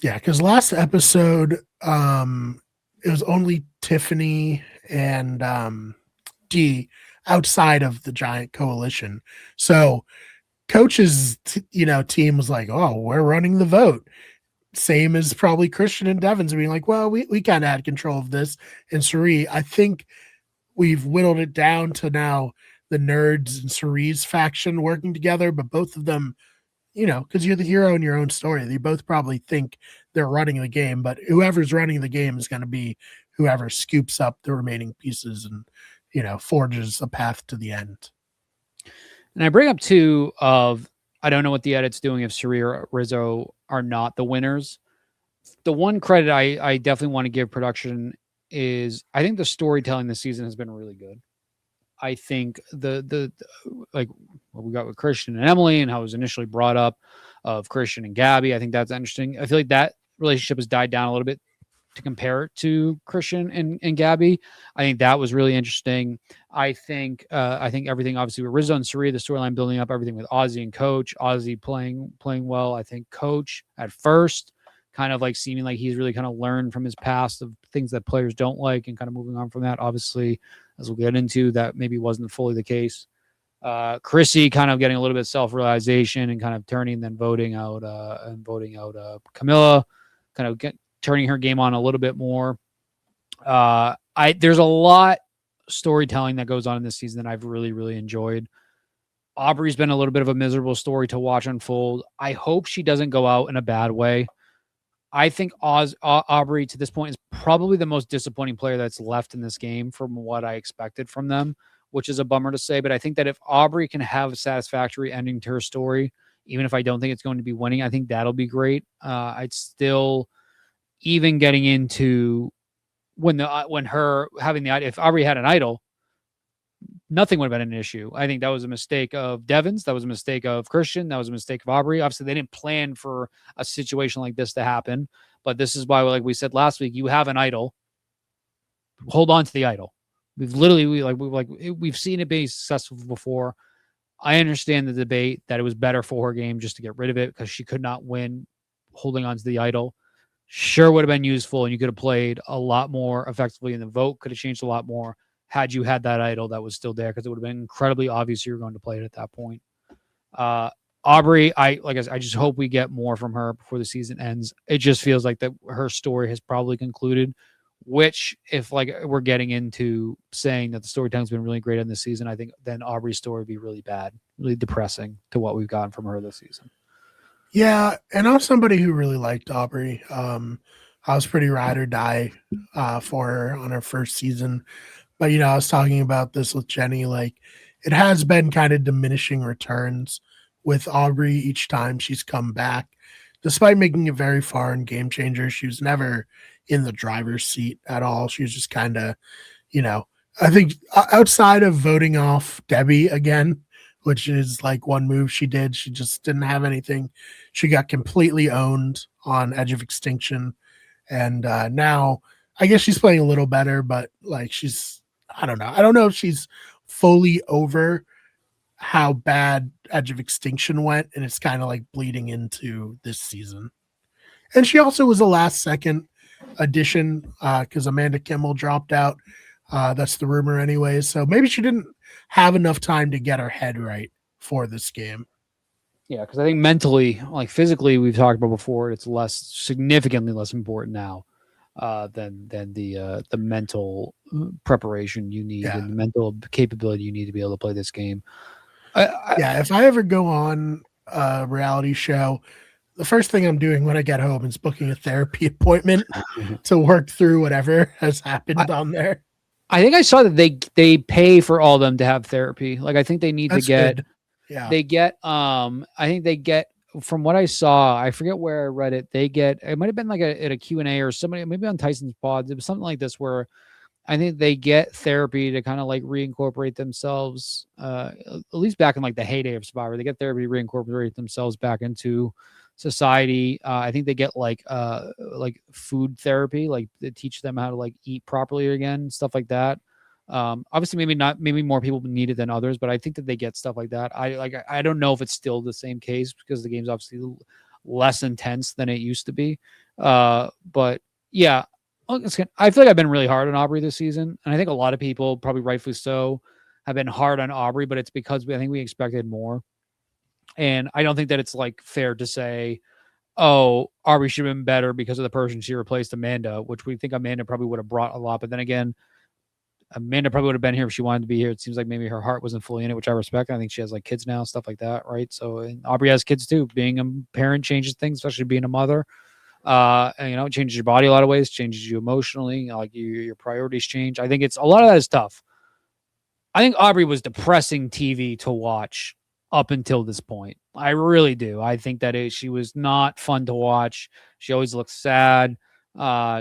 Yeah, because last episode, it was only Tiffany and Dee outside of the giant coalition. So coach's team was like, oh, we're running the vote. Same as probably Christian and Devon's being like, well, we kind of had control of this. And Suri, I think we've whittled it down to now the nerds and Suri's faction working together, but both of them, because you're the hero in your own story, they both probably think they're running the game, but whoever's running the game is going to be whoever scoops up the remaining pieces and forges a path to the end. And I bring up too I don't know what the edit's doing if Suri or Rizzo are not the winners. The one credit I definitely want to give production is I think the storytelling this season has been really good. I think the like what we got with Christian and Emily and how it was initially brought up of Christian and Gabby, I think that's interesting. I feel like that relationship has died down a little bit to compare it to Christian and Gabby. I think that was really interesting. I think everything obviously with Rizzo and Suri, the storyline building up, everything with Ozzy and Coach, Ozzy playing well. I think Coach at first kind of like seeming like he's really kind of learned from his past of things that players don't like and kind of moving on from that. Obviously, as we'll get into, that maybe wasn't fully the case. Chrissy kind of getting a little bit of self-realization and kind of turning, then voting out Camilla, kind of turning her game on a little bit more. There's a lot storytelling that goes on in this season that I've really, really enjoyed. Aubrey's been a little bit of a miserable story to watch unfold. I hope she doesn't go out in a bad way. I think Aubrey to this point is probably the most disappointing player that's left in this game from what I expected from them, which is a bummer to say. But I think that if Aubrey can have a satisfactory ending to her story, even if I don't think it's going to be winning, I think that'll be great. I'd still, even getting when her having the idol, if Aubrey had an idol, nothing would have been an issue. I think that was a mistake of Devon's. That was a mistake of Christian. That was a mistake of Aubrey. Obviously, they didn't plan for a situation like this to happen. But this is why, like we said last week, you have an idol. Hold on to the idol. We've seen it be successful before. I understand the debate that it was better for her game just to get rid of it because she could not win holding on to the idol. Sure would have been useful, and you could have played a lot more effectively, and the vote could have changed a lot more had you had that idol that was still there, because it would have been incredibly obvious you were going to play it at that point. Aubrey, I just hope we get more from her before the season ends. It just feels like that her story has probably concluded, which if like we're getting into saying that the storytelling's been really great in this season, I think then Aubrey's story would be really bad, really depressing to what we've gotten from her this season. Yeah, and I'm somebody who really liked Aubrey. I was pretty ride or die for her on her first season. But, I was talking about this with Jenny. Like, it has been kind of diminishing returns with Aubrey each time she's come back. Despite making it very far in Game Changer, she was never in the driver's seat at all. She was just kind of, I think outside of voting off Debbie again, which is like one move she did, she just didn't have anything. She got completely owned on Edge of Extinction. And now I guess she's playing a little better, but like I don't know. I don't know if she's fully over how bad Edge of Extinction went, and it's kind of like bleeding into this season. And she also was a last second addition because Amanda Kimmel dropped out. That's the rumor anyway. So maybe she didn't have enough time to get her head right for this game. Yeah, because I think mentally, like physically, we've talked about before, it's significantly less important now than the mental preparation you need and the mental capability you need to be able to play this game. If I ever go on a reality show, the first thing I'm doing when I get home is booking a therapy appointment to work through whatever has happened on there. I think I saw that they pay for all of them to have therapy. Like I think they need to get, they get, I think they get, from what I saw, I forget where I read it. They get, it might've been like at a Q&A or somebody, maybe on Tyson's Pods. It was something like this where I think they get therapy to kind of like reincorporate themselves, at least back in like the heyday of Survivor. They get therapy to reincorporate themselves back into society. I think they get like food therapy, like they teach them how to like eat properly again, stuff like that. Obviously maybe more people need it than others, but I think that they get stuff like that. I don't know if it's still the same case because the game's obviously less intense than it used to be. But yeah, I feel like I've been really hard on Aubrey this season, and I think a lot of people, probably rightfully so, have been hard on Aubrey, but it's because I think we expected more. And I don't think that it's like fair to say, oh, Aubrey should have been better because of the person she replaced Amanda, which we think Amanda probably would have brought a lot. But then again, Amanda probably would have been here if she wanted to be here. It seems like maybe her heart wasn't fully in it, which I respect. I think she has like kids now, stuff like that, right? So and Aubrey has kids too. Being a parent changes things, especially being a mother. And, it changes your body a lot of ways, changes you emotionally, like your priorities change. I think it's a lot of that is tough. I think Aubrey was depressing TV to watch up until this point. I really do. I think that she was not fun to watch. She always looked sad.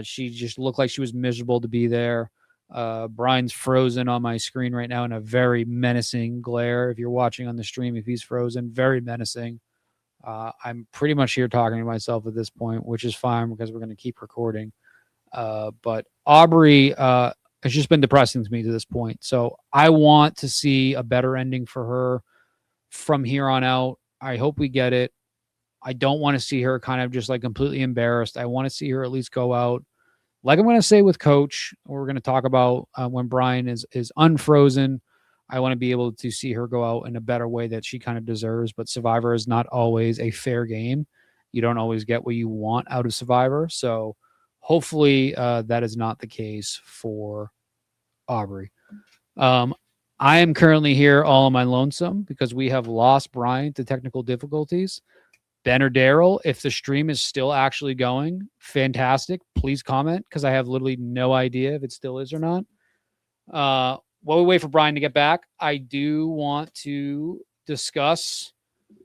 She just looked like she was miserable to be there. Brian's frozen on my screen right now in a very menacing glare. If you're watching on the stream, if he's frozen, very menacing. I'm pretty much here talking to myself at this point, which is fine because we're going to keep recording. But Aubrey has just been depressing to me to this point. So I want to see a better ending for her from here on out. I hope we get it. I don't want to see her kind of just like completely embarrassed. I want to see her at least go out. Like I'm going to say with Coach, we're going to talk about when Brian is unfrozen. I want to be able to see her go out in a better way that she kind of deserves. But Survivor is not always a fair game. You don't always get what you want out of Survivor. So hopefully that is not the case for Aubrey. I am currently here all on my lonesome because we have lost Brian to technical difficulties. Ben or Daryl, if the stream is still actually going, fantastic. Please comment because I have literally no idea if it still is or not. While we wait for Brian to get back, I do want to discuss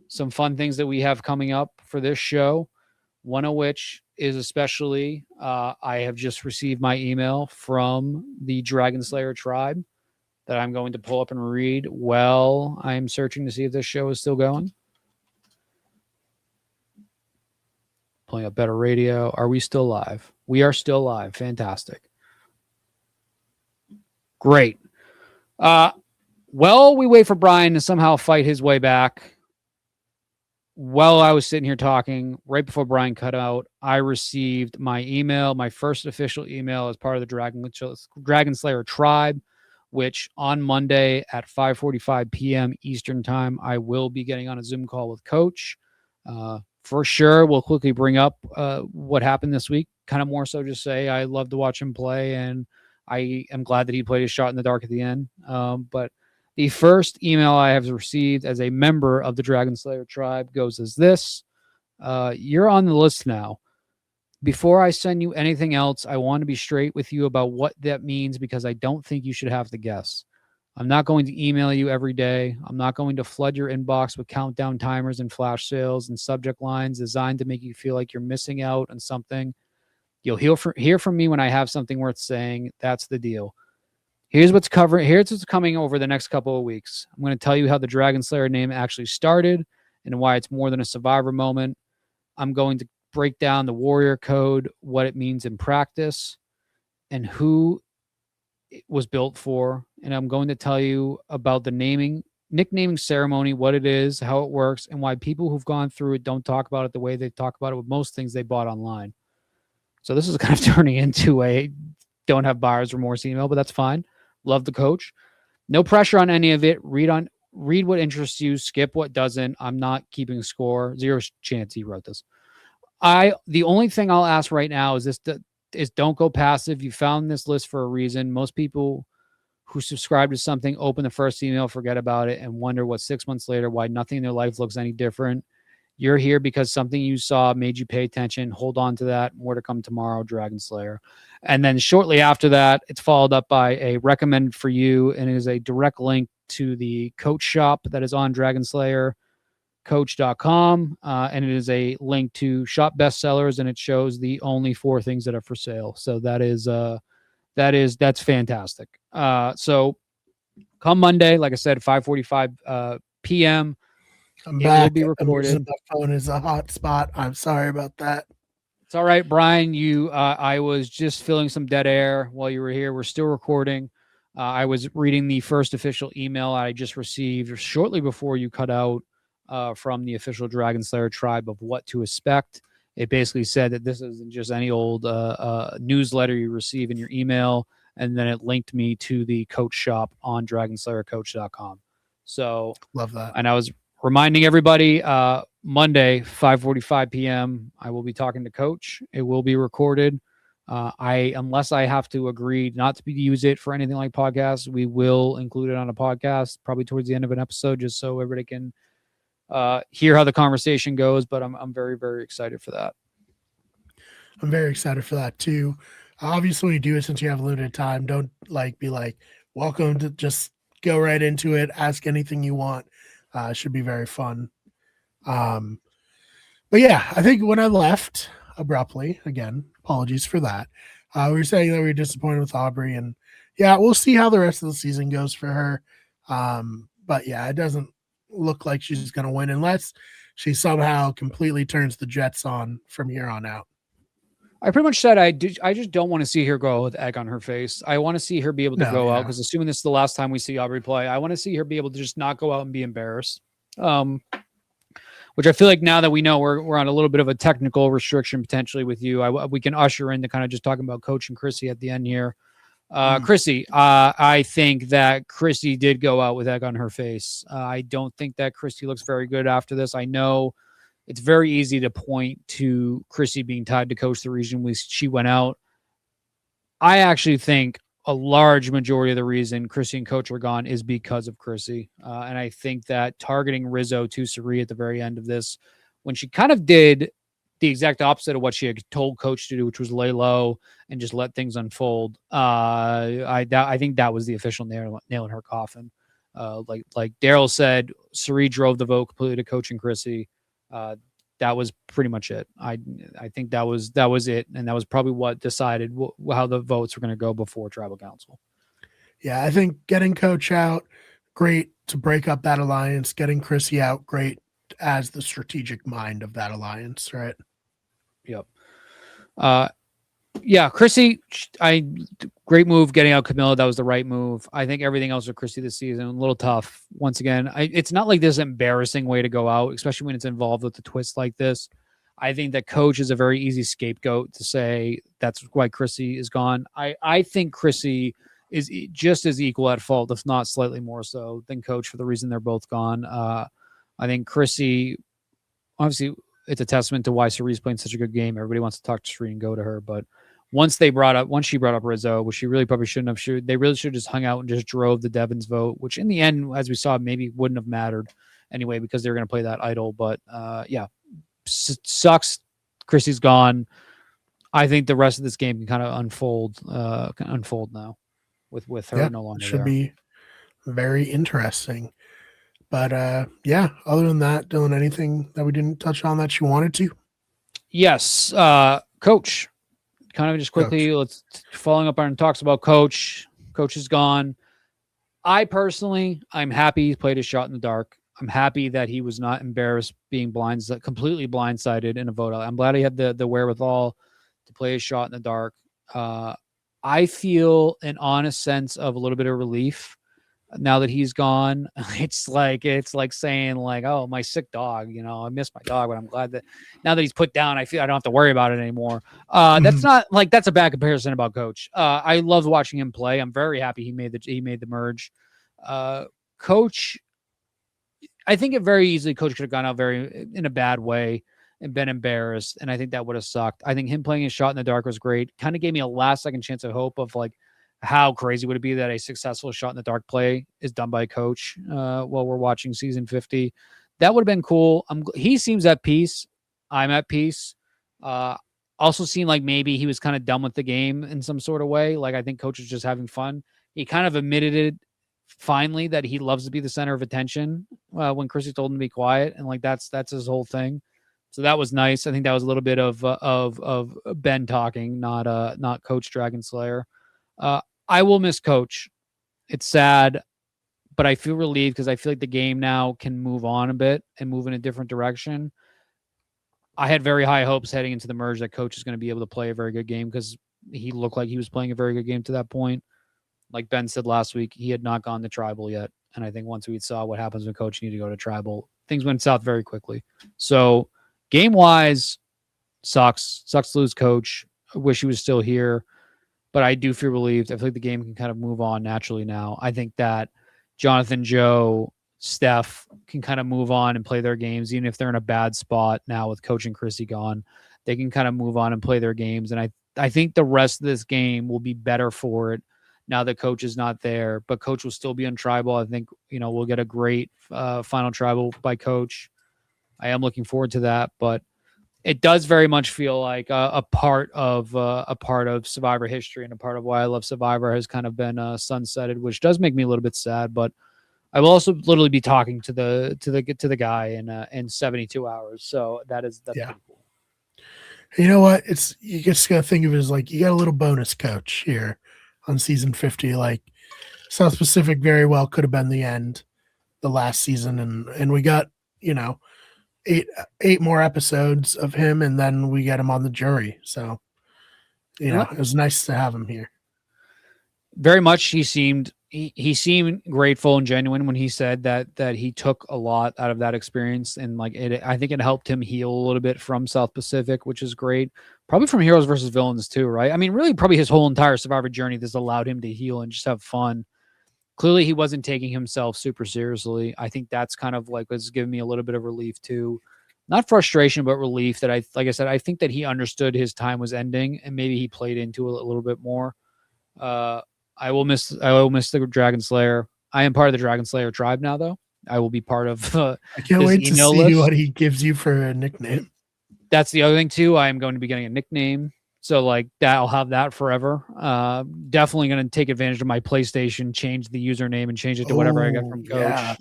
some fun things that we have coming up for this show. One of which is especially, I have just received my email from the Dragon Slayer tribe that I'm going to pull up and read while I'm searching to see if this show is still going. Pulling up better radio. Are we still live? We are still live. Fantastic. Great. Well, we wait for Brian to somehow fight his way back. While I was sitting here talking, right before Brian cut out, I received my email, my first official email as part of the Dragon Slayer tribe, which on Monday at 5:45 p.m. Eastern time, I will be getting on a Zoom call with Coach. For sure, we'll quickly bring up what happened this week. Kind of more so just say I love to watch him play, and I am glad that he played his shot in the dark at the end. But the first email I have received as a member of the Dragon Slayer tribe goes as this. You're on the list now. Before I send you anything else, I want to be straight with you about what that means because I don't think you should have to guess. I'm not going to email you every day. I'm not going to flood your inbox with countdown timers and flash sales and subject lines designed to make you feel like you're missing out on something. You'll hear from me when I have something worth saying. That's the deal. Here's what's coming over the next couple of weeks. I'm going to tell you how the Dragon Slayer name actually started and why it's more than a survivor moment. I'm going to break down the warrior code, what it means in practice, and who it was built for. And I'm going to tell you about the nicknaming ceremony, what it is, how it works, and why people who've gone through it don't talk about it the way they talk about it with most things they bought online. So this is kind of turning into a don't have buyer's remorse email, but that's fine. Love the coach. No pressure on any of it. Read what interests you. Skip what doesn't. I'm not keeping score. Zero chance he wrote this. The only thing I'll ask right now is don't go passive. You found this list for a reason. Most people who subscribe to something open the first email, forget about it, and wonder what 6 months later why nothing in their life looks any different. You're here because something you saw made you pay attention. Hold on to that. More to come tomorrow, Dragon Slayer. And then shortly after that, it's followed up by a recommended for you, and it is a direct link to the coach shop that is on dragonslayercoach.com. And it is a link to shop bestsellers, and it shows the only 4 things that are for sale. So that's fantastic. So come Monday, like I said, 5:45 p.m. I'm back. Will be recorded. The phone is a hot spot. I'm sorry about that. It's all right, Brian. I was just filling some dead air while you were here. We're still recording. I was reading the first official email I just received shortly before you cut out from the official Dragon Slayer tribe of what to expect. It basically said that this isn't just any old newsletter you receive in your email, and then it linked me to the coach shop on dragonslayercoach.com. So love that. And I was reminding everybody, Monday, 5:45 p.m., I will be talking to Coach. It will be recorded. Unless I have to agree not to use it for anything like podcasts, we will include it on a podcast, probably towards the end of an episode, just so everybody can hear how the conversation goes. But I'm very, very excited for that. I'm very excited for that too. Obviously, when you do it, since you have limited time, don't be like, welcome to, just go right into it. Ask anything you want. It should be very fun. But yeah, I think when I left abruptly, again, apologies for that. We were saying that we were disappointed with Aubrey, and yeah, we'll see how the rest of the season goes for her. But yeah, it doesn't look like she's going to win unless she somehow completely turns the Jets on from here on out. I pretty much said I just don't want to see her go with egg on her face. I want to see her be able to go out, because assuming this is the last time we see Aubrey play, I want to see her be able to just not go out and be embarrassed. Which I feel like now that we know we're on a little bit of a technical restriction potentially with you, we can usher in to kind of just talking about Coach and Chrissy at the end here. Chrissy, I think that Chrissy did go out with egg on her face. I don't think that Chrissy looks very good after this. I know it's very easy to point to Chrissy being tied to Coach the reason she went out. I actually think a large majority of the reason Chrissy and Coach were gone is because of Chrissy. And I think that targeting Rizzo to Sari at the very end of this, when she kind of did the exact opposite of what she had told Coach to do, which was lay low and just let things unfold. I think that was the official nail in her coffin. Like Daryl said, Sari drove the vote completely to Coach and Chrissy. That was pretty much it. I think that was it, and that was probably what decided how the votes were going to go before Tribal Council. Yeah, I think getting Coach out, great to break up that alliance. Getting Chrissy out, great as the strategic mind of that alliance, right? Yep. Yeah, Chrissy, great move getting out Camilla. That was the right move. I think everything else with Chrissy this season a little tough. Once again, it's not like this embarrassing way to go out, especially when it's involved with a twist like this. I think that Coach is a very easy scapegoat to say that's why Chrissy is gone. I think Chrissy is just as equal at fault, if not slightly more so, than Coach for the reason they're both gone. I think Chrissy, obviously, it's a testament to why Cerie's playing such a good game. Everybody wants to talk to Cerie and go to her, but once she brought up Rizzo, which she really probably shouldn't have. They really should have just hung out and just drove the Devins vote, which in the end, as we saw, maybe wouldn't have mattered anyway because they were going to play that idol. But yeah, sucks. Chrissy's gone. I think the rest of this game can kind of unfold now with her no longer. Should be very interesting. But yeah, other than that, Dylan, anything that we didn't touch on that you wanted to? Yes, Coach. Kind of just quickly, let's following up on talks about Coach. Coach is gone. I'm happy he played his shot in the dark. I'm happy that he was not embarrassed being completely blindsided in a vote. I'm glad he had the wherewithal to play his shot in the dark. I feel an honest sense of a little bit of relief now that he's gone. It's like saying like, oh, my sick dog, I miss my dog, but I'm glad that now that he's put down, I feel I don't have to worry about it anymore. That's not like, that's a bad comparison about Coach. I love watching him play. I'm very happy he made the merge. Coach, I think it very easily Coach could have gone out in a bad way and been embarrassed. And I think that would have sucked. I think him playing his shot in the dark was great. Kind of gave me a last second chance of hope of like, how crazy would it be that a successful shot in the dark play is done by a Coach while we're watching season 50? That would have been cool. He seems at peace. I'm at peace. Also seemed like maybe he was kind of done with the game in some sort of way. Like I think Coach was just having fun. He kind of admitted it finally that he loves to be the center of attention when Chrissy told him to be quiet. And like, that's his whole thing. So that was nice. I think that was a little bit of Ben talking, not Coach Dragon Slayer. I will miss Coach. It's sad, but I feel relieved because I feel like the game now can move on a bit and move in a different direction. I had very high hopes heading into the merge that Coach is going to be able to play a very good game because he looked like he was playing a very good game to that point. Like Ben said last week, he had not gone to Tribal yet. And I think once we saw what happens when Coach needed to go to Tribal, things went south very quickly. So game-wise, sucks. Sucks to lose Coach. I wish he was still here. But I do feel relieved. I feel like the game can kind of move on naturally now. I think that Jonathan, Joe, Steph can kind of move on and play their games, even if they're in a bad spot now with Coach and Chrissy gone. They can kind of move on and play their games. And I think the rest of this game will be better for it now that Coach is not there. But Coach will still be on Tribal. I think, we'll get a great final Tribal by Coach. I am looking forward to that. But it does very much feel like a part of Survivor history, and a part of why I love Survivor has kind of been sunsetted, which does make me a little bit sad. But I will also literally be talking to the guy in 72 hours, so that's pretty cool. You know what? You just gotta think of it as like you got a little bonus Coach here on season 50. Like South Pacific very well could have been the end, the last season, and we got 8 more episodes of him, and then we get him on the jury. So, it was nice to have him here. Very much. He seemed grateful and genuine when he said that he took a lot out of that experience, and like I think it helped him heal a little bit from South Pacific, which is great. Probably from Heroes versus Villains too, right? I mean, really, probably his whole entire Survivor journey. This allowed him to heal and just have fun. Clearly, he wasn't taking himself super seriously. I think that's kind of like was giving me a little bit of relief too. Not frustration, but relief that like I said, I think that he understood his time was ending and maybe he played into it a little bit more. I will miss the Dragon Slayer. I am part of the Dragon Slayer tribe now, though. I will be part of I can't wait to see what he gives you for a nickname. That's the other thing too. I am going to be getting a nickname. So like that, I'll have that forever. Definitely going to take advantage of my PlayStation, change the username, and change it to whatever I got from Coach. Yeah.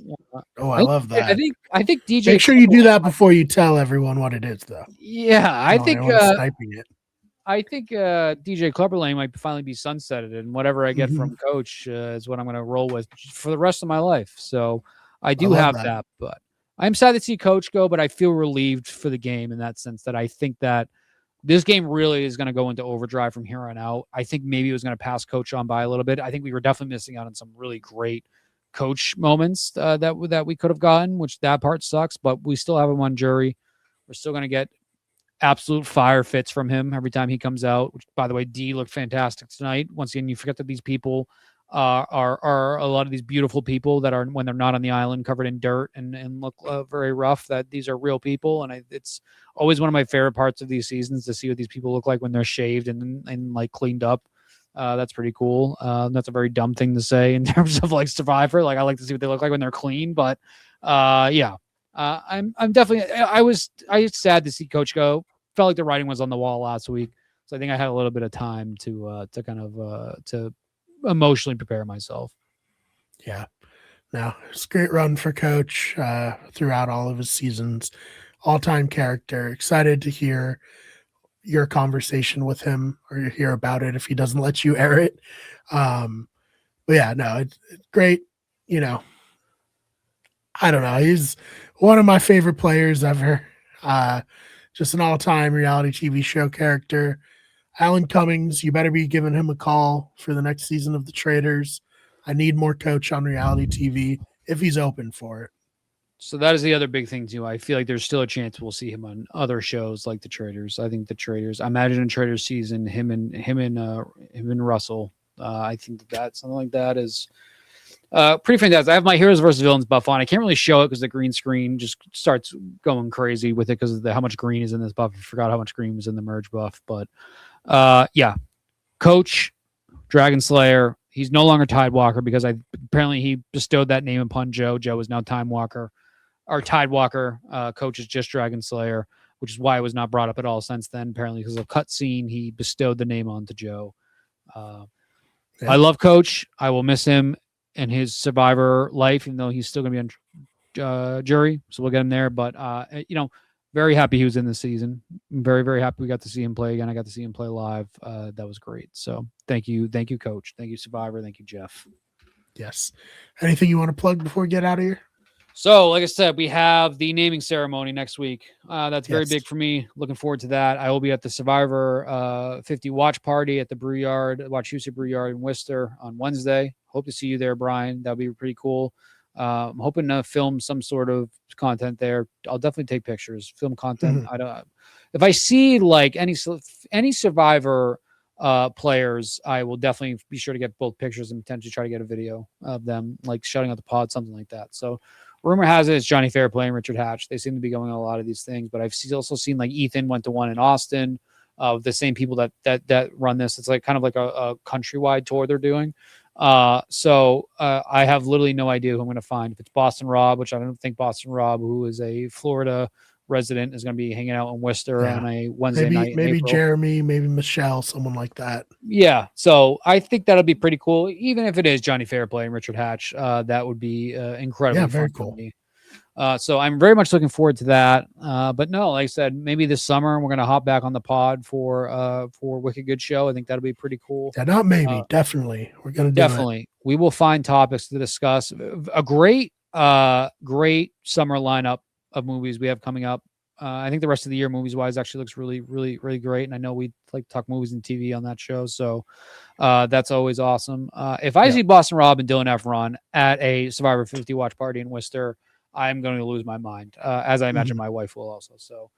I love that. I think DJ. Make sure you do that before you tell everyone what it is, though. Yeah, I think sniping it. I think DJ Clubberlane might finally be sunsetted, and whatever I get from Coach is what I'm going to roll with for the rest of my life. So I do have that, but I'm sad to see Coach go, but I feel relieved for the game in that sense that I think that this game really is going to go into overdrive from here on out. I think maybe it was going to pass Coach on by a little bit. I think we were definitely missing out on some really great Coach moments that we could have gotten, which that part sucks, but we still have him on jury. We're still going to get absolute fire fits from him every time he comes out, which, by the way, D looked fantastic tonight. Once again, you forget that these people are a lot of these beautiful people that are, when they're not on the island, covered in dirt and look very rough, that these are real people. And it's always one of my favorite parts of these seasons to see what these people look like when they're shaved and like cleaned up. That's pretty cool. That's a very dumb thing to say in terms of like Survivor. Like, I like to see what they look like when they're clean, but yeah. I'm definitely, I was sad to see Coach go. Felt like the writing was on the wall last week. So I think I had a little bit of time to kind of, to emotionally prepare myself. Yeah. No, it's a great run for Coach throughout all of his seasons. All-time character. Excited to hear your conversation with him or hear about it if he doesn't let you air it. But yeah, no, it's great. You know, I don't know. He's one of my favorite players ever. Just an all-time reality TV show character. Alan Cummings, you better be giving him a call for the next season of The Traitors. I need more Coach on reality TV if he's open for it. So that is the other big thing too. I feel like there's still a chance we'll see him on other shows like The Traitors. I think The Traitors. I imagine in Traitors season, him and Russell. I think that something like that is pretty fantastic. I have my Heroes versus Villains buff on. I can't really show it because the green screen just starts going crazy with it because of how much green is in this buff. I forgot how much green was in the merge buff, but yeah, Coach Dragon Slayer. He's no longer Tidewalker because apparently he bestowed that name upon Joe. Joe is now Time Walker. Our Tidewalker. Coach is just Dragon Slayer, which is why it was not brought up at all since then. Apparently, because of a cutscene, he bestowed the name onto Joe. Yeah. I love Coach. I will miss him in his Survivor life, even though he's still going to be on jury. So we'll get him there. But, very happy he was in this season. I'm very, very happy we got to see him play again. I got to see him play live. That was great. So thank you. Thank you, Coach. Thank you, Survivor. Thank you, Jeff. Yes. Anything you want to plug before we get out of here? So, like I said, we have the naming ceremony next week. That's very big for me. Looking forward to that. I will be at the Survivor 50 watch party at the Wachusett Brew Yard in Worcester on Wednesday. Hope to see you there, Brian. That'll be pretty cool. I'm hoping to film some sort of content there. I'll definitely take pictures, film content. If I see like any Survivor players, I will definitely be sure to get both pictures and potentially try to get a video of them, like shutting out the pod, something like that. So rumor has it it's Johnny Fairplay and Richard Hatch. They seem to be going on a lot of these things, but I've also seen like Ethan went to one in Austin. The same people that run this. It's like kind of like a countrywide tour they're doing. So I have literally no idea who I'm going to find. If it's Boston Rob, which I don't think Boston Rob, who is a Florida resident, is going to be hanging out in Worcester on a Wednesday night. Maybe Jeremy, maybe Michelle, someone like that. Yeah. So I think that'll be pretty cool. Even if it is Johnny Fairplay and Richard Hatch, that would be incredibly fun very cool. For me. So I'm very much looking forward to that. But no, like I said, maybe this summer we're going to hop back on the pod for Wicked Good Show. I think that'll be pretty cool. Yeah, not maybe, definitely. We're going to do definitely. We will find topics to discuss. A great summer lineup of movies we have coming up. I think the rest of the year, movies wise, actually looks really, really, really great. And I know we like to talk movies and TV on that show, so that's always awesome. If I see Boston Rob and Dylan Efron at a Survivor 50 watch party in Worcester, I'm going to lose my mind, as I imagine my wife will also. So,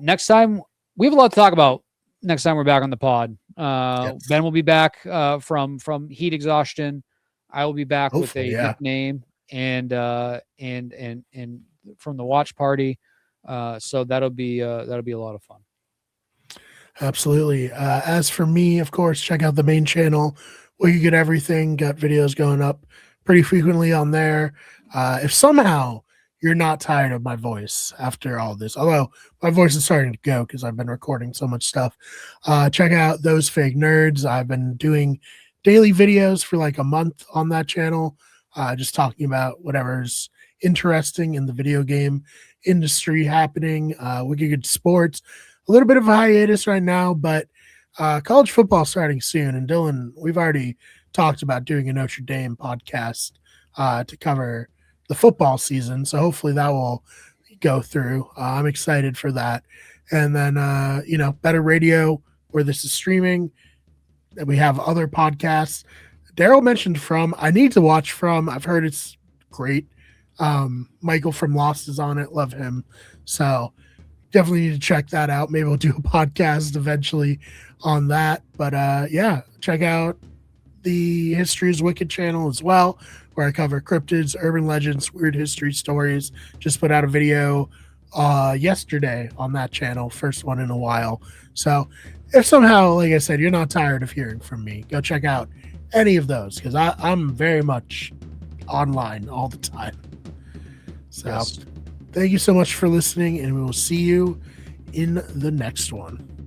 next time we have a lot to talk about. Next time we're back on the pod, Ben will be back from heat exhaustion. I will be back with a nickname and from the watch party. So that'll be a lot of fun. Absolutely. As for me, of course, check out the main channel where you get everything. Got videos going up pretty frequently on there. If somehow you're not tired of my voice after all this, although my voice is starting to go because I've been recording so much stuff, check out Those Fake Nerds. I've been doing daily videos for like a month on that channel, just talking about whatever's interesting in the video game industry happening. Wicked Good Sports, little bit of a hiatus right now, but college football starting soon. And Dylan, we've already talked about doing a Notre Dame podcast to cover the football season. So hopefully that will go through. I'm excited for that. And then, Better Radio, where this is streaming. And we have other podcasts. Daryl mentioned From. I need to watch From. I've heard it's great. Michael from Lost is on it. Love him. So definitely need to check that out. Maybe we'll do a podcast eventually on that. But check out the History is Wicked channel as well, where I cover cryptids, urban legends, weird history stories. Just put out a video yesterday on that channel, first one in a while. So if somehow, like I said, you're not tired of hearing from me, go check out any of those, because I'm very much online all the time. So thank you so much for listening, and we will see you in the next one.